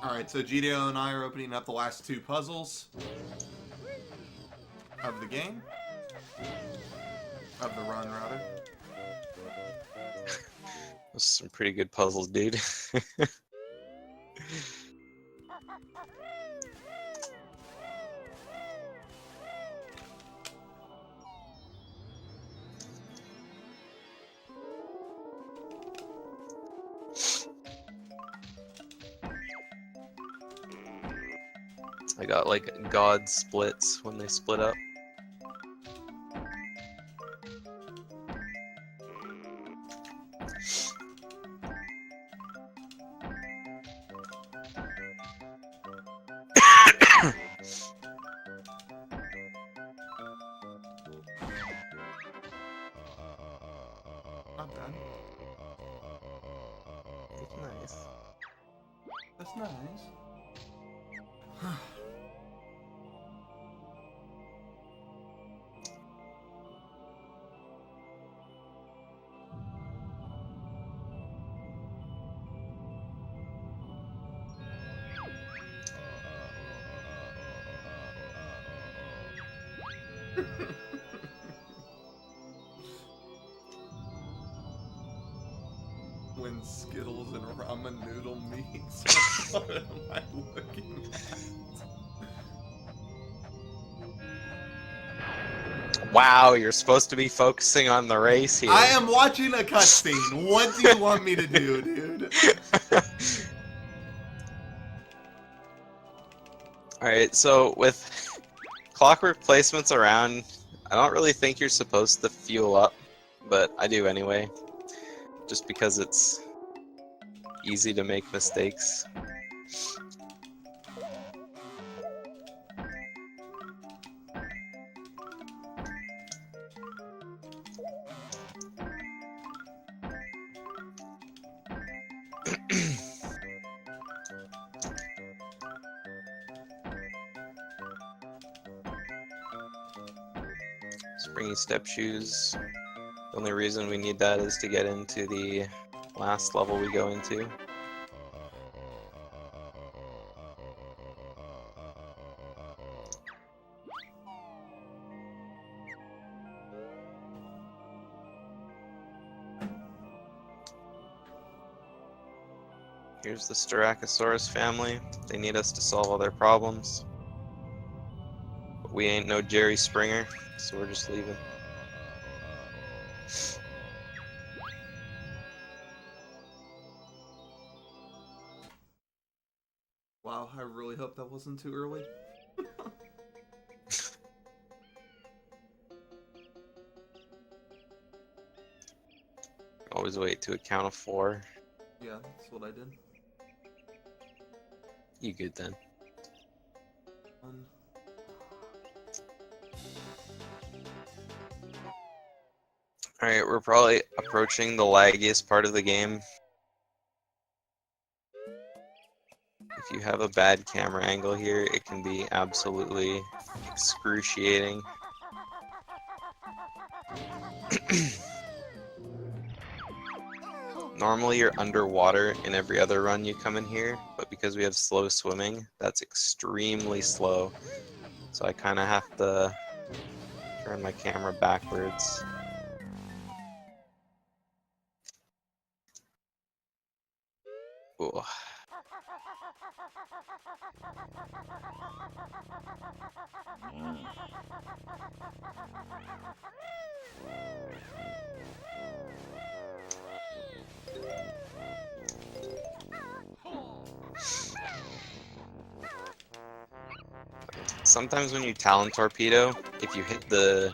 Alright, so GDO and I are opening up the last two puzzles of the game. Of the run, rather. Those are some pretty good puzzles, dude. I got like God splits when they split up. Not bad. Nice. That's nice. When Skittles and ramen noodle meets, what am I looking at? Wow, you're supposed to be focusing on the race here. I am watching a cutscene. What do you want me to do, dude? Alright, so with clockwork placements around, I don't really think you're supposed to fuel up, but I do anyway. Just because it's easy to make mistakes. Springy step shoes. The only reason we need that is to get into the last level we go into. Here's the Styracosaurus family. They need us to solve all their problems. But we ain't no Jerry Springer, so we're just leaving. Wow, I really hope that wasn't too early. Always wait to a count of 4. Yeah, that's what I did. You good then? 1. Alright, we're probably approaching the laggiest part of the game. If you have a bad camera angle here, it can be absolutely excruciating. Normally you're underwater in every other run you come in here, but because we have slow swimming, that's extremely slow. So I kind of have to turn my camera backwards. Ooh. sometimes when you Talon Torpedo, if you hit the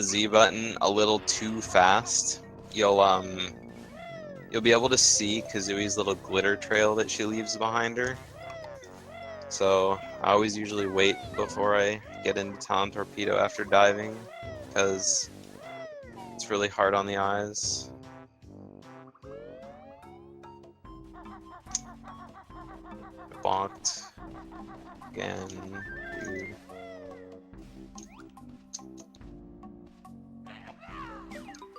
Z button a little too fast, you'll be able to see Kazui's little glitter trail that she leaves behind her. So I always usually wait before I get into Talon Torpedo after diving, because it's really hard on the eyes. Bonked again. Dude.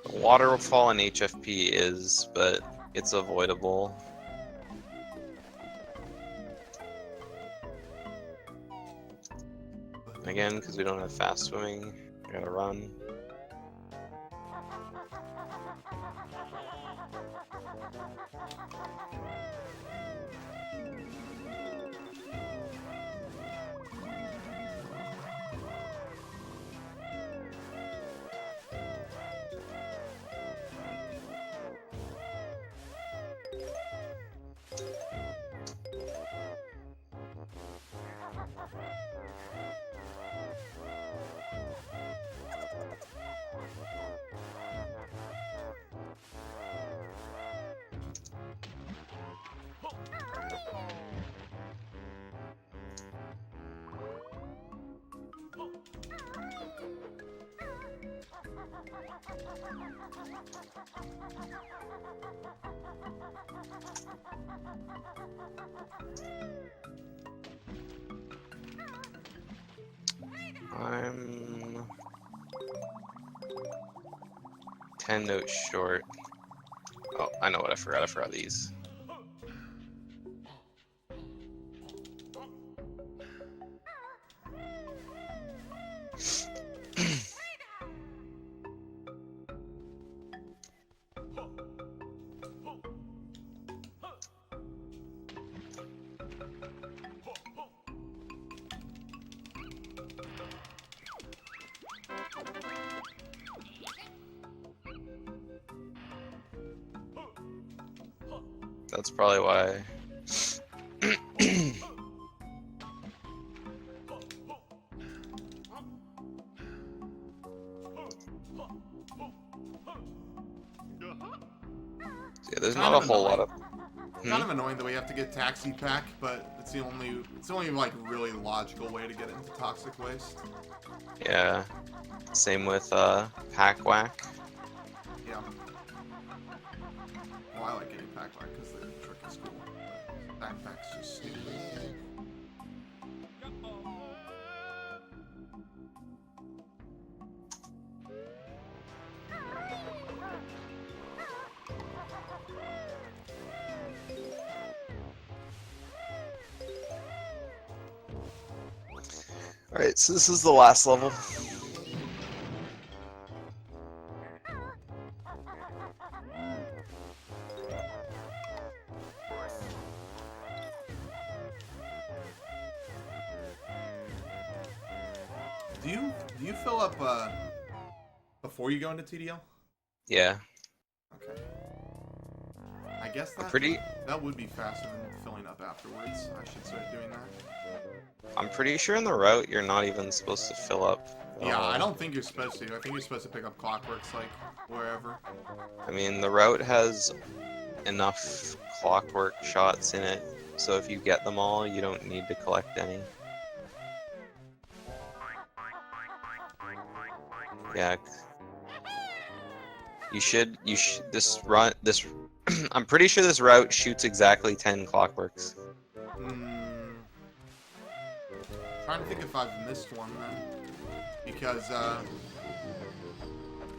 The waterfall in HFP is, but it's avoidable. Again, because we don't have fast swimming, we gotta run. I'm 10 notes short. Oh, I know what I forgot. I forgot these. That's probably why. Yeah, there's not a whole lot of. Kind of annoying that we have to get taxi pack, but it's the only like really logical way to get into toxic waste. Yeah. Same with pack whack. Yeah. Well, I like getting pack whack because the trick is cool. But backpack's just stupid. Alright, so this is the last level. Do you fill up before you go into TDL? Yeah. Okay. I guess that would be faster than filling up afterwards. I should start doing that. I'm pretty sure in the route you're not even supposed to fill up. Yeah, I don't think you're supposed to. I think you're supposed to pick up clockworks like wherever. I mean, the route has enough clockwork shots in it, so if you get them all, you don't need to collect any. Yeah. This I'm pretty sure this route shoots exactly 10 clockworks. Trying to think if I've missed one then. Because,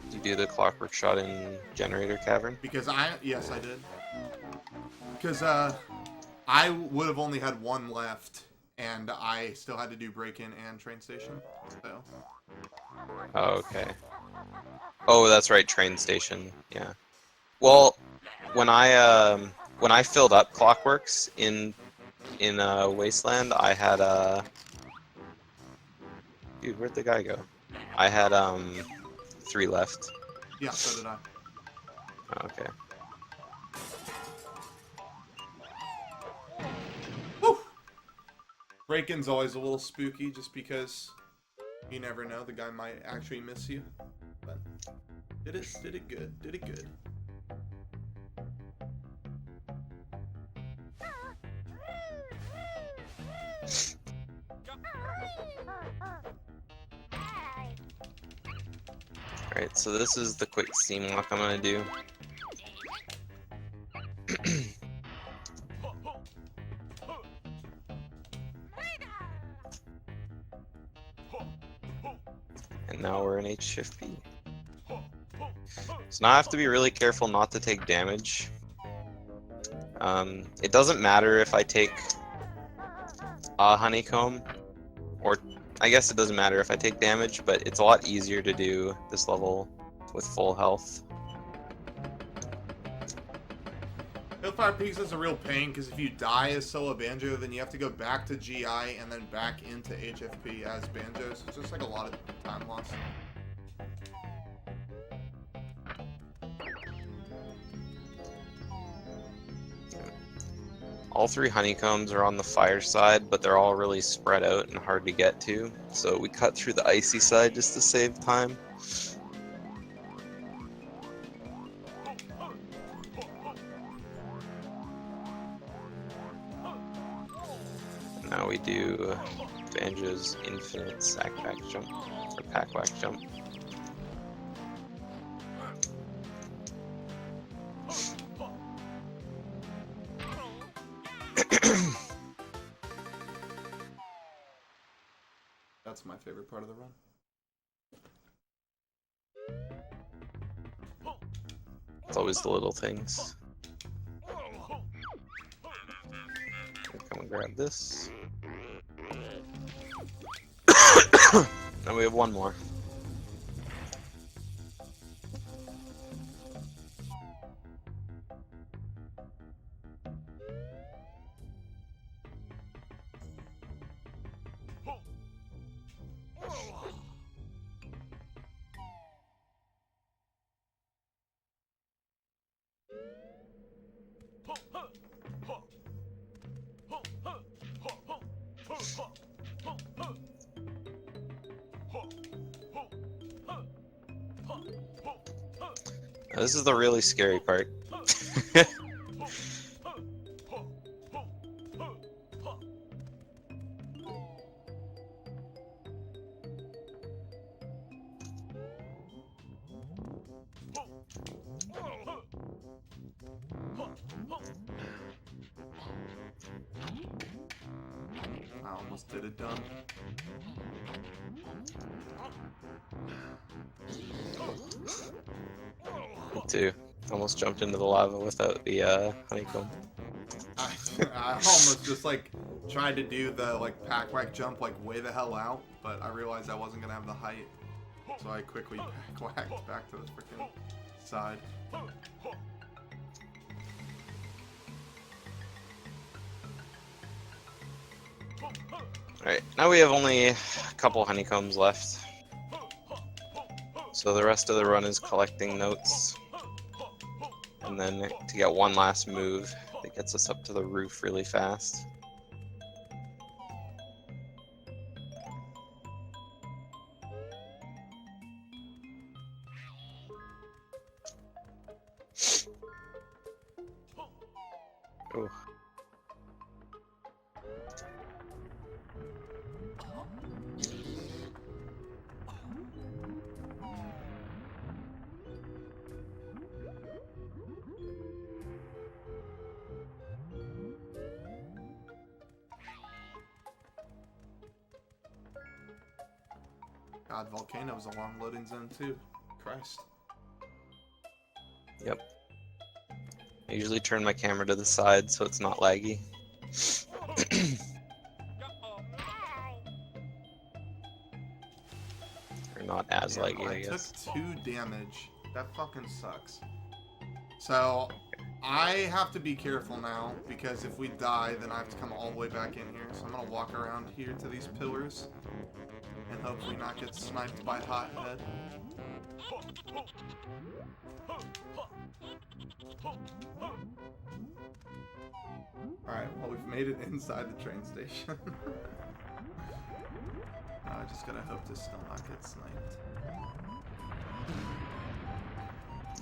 Did you do the clockwork shot in Generator Cavern? yes, I did. Because, I would have only had one left, and I still had to do break-in and train station, so. Oh, okay. Oh, that's right, train station, yeah. Well, when I filled up clockworks in Wasteland, I had, dude, where'd the guy go? I had, 3 left. Yeah, so did I. Oh, okay. Break-in's always a little spooky just because you never know, the guy might actually miss you. But did it good. Did it good. Alright, so this is the quick steam walk I'm gonna do. And now we're in HFP. So now I have to be really careful not to take damage. It doesn't matter if I take a honeycomb, or I guess it doesn't matter if I take damage, but it's a lot easier to do this level with full health. Hillfire Peaks is a real pain because if you die as solo Banjo, then you have to go back to GI and then back into HFP as Banjo. So it's just like a lot of time loss. All three honeycombs are on the fire side, but they're all really spread out and hard to get to. So we cut through the icy side just to save time. Now we do Banjo's infinite sack back jump, or pack whack jump. That's my favorite part of the run. It's always the little things. Come and grab this. And we have one more. Now, this is the really scary part. I almost did it done. Me too. Almost jumped into the lava without the honeycomb. I almost just like tried to do the like pack whack jump like way the hell out, but I realized I wasn't gonna have the height, so I quickly pack whacked back to the freaking side. Alright, now we have only a couple honeycombs left. So the rest of the run is collecting notes. And then to get one last move that gets us up to the roof really fast. Ooh. God, Volcano's a long loading zone too. Christ. Yep. I usually turn my camera to the side so it's not laggy. Or not as Damn, laggy, I I guess. took 2 damage. That fucking sucks. So, I have to be careful now, because if we die, then I have to come all the way back in here. So I'm gonna walk around here to these pillars. and hopefully not get sniped by Hothead. Alright, well, we've made it inside the train station. I just gotta hope to still not get sniped.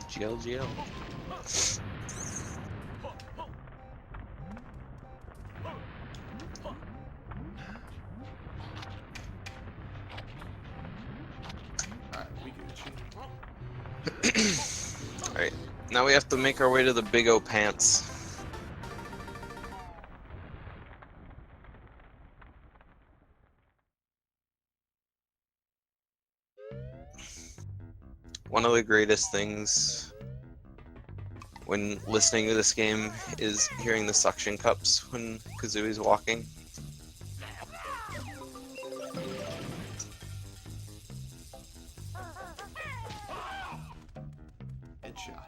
GLGL. Alright, we Gucci. Alright, now we have to make our way to the Big O Pants. One of the greatest things when listening to this game is hearing the suction cups when Kazooie's walking. Headshot.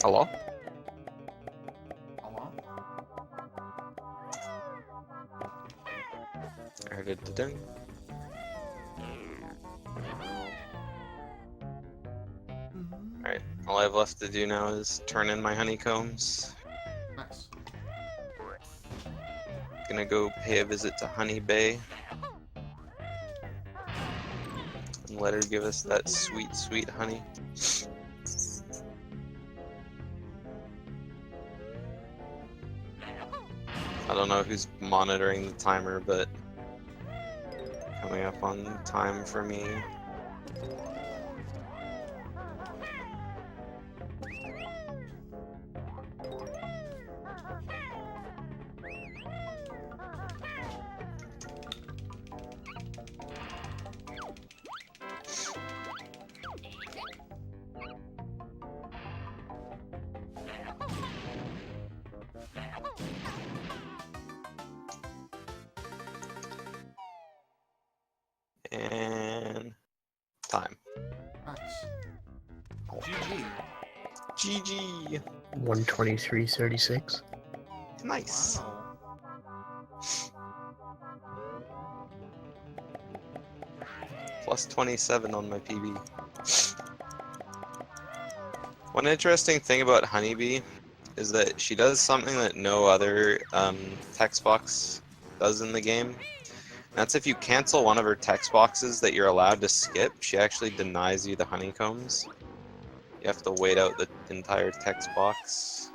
Hello? Hello? Da-da-da-dun. Alright, all I have left to do now is turn in my honeycombs. Nice. Gonna go pay a visit to Honey Bay. And let her give us that sweet, sweet honey. I don't know who's monitoring the timer, but coming up on time for me. And time. Nice. GG. GG. 123.36. Nice. Wow. Plus 27 on my PB. One interesting thing about Honeybee is that she does something that no other text box does in the game. That's if you cancel one of her text boxes that you're allowed to skip, she actually denies you the honeycombs. You have to wait out the entire text box.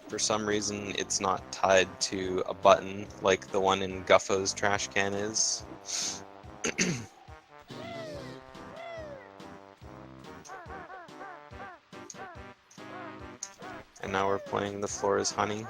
For some reason, it's not tied to a button like the one in Guffo's trash can is. And now we're playing The Floor is Honey.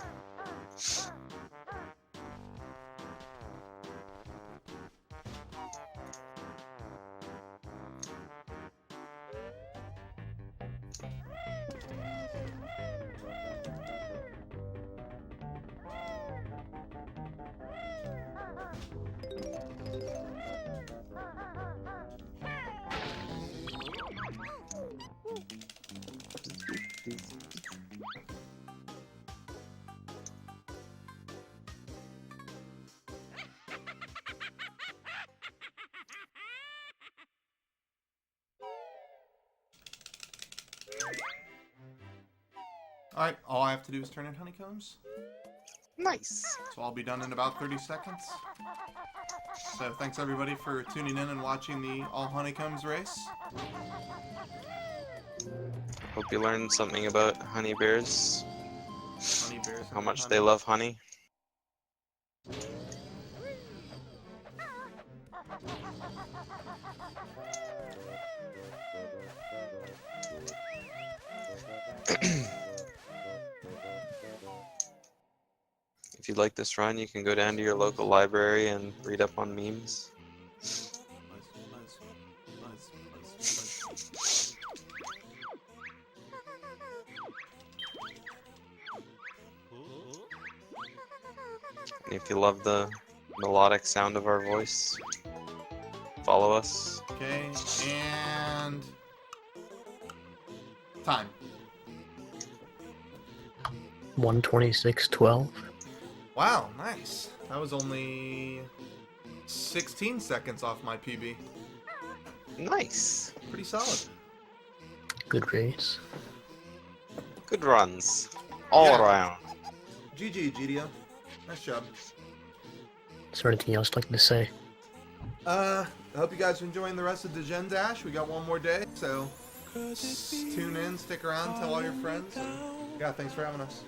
Alright, all I have to do is turn in honeycombs. Nice! So I'll be done in about 30 seconds. So thanks everybody for tuning in and watching the All Honeycombs race. Hope you learned something about honey bears. Honey bears. How much they love honey. If you like this run, you can go down to your local library and read up on memes. And if you love the melodic sound of our voice, follow us. Okay, and time. 126.12. Wow, nice. That was only 16 seconds off my PB. Nice. Pretty solid. Good race. Good runs. All Yeah. around. GG, GDO. Nice job. Is there anything else you'd like to say? I hope you guys are enjoying the rest of the Gen Dash. We got one more day, so tune in, stick around, tell all your friends. And yeah, thanks for having us.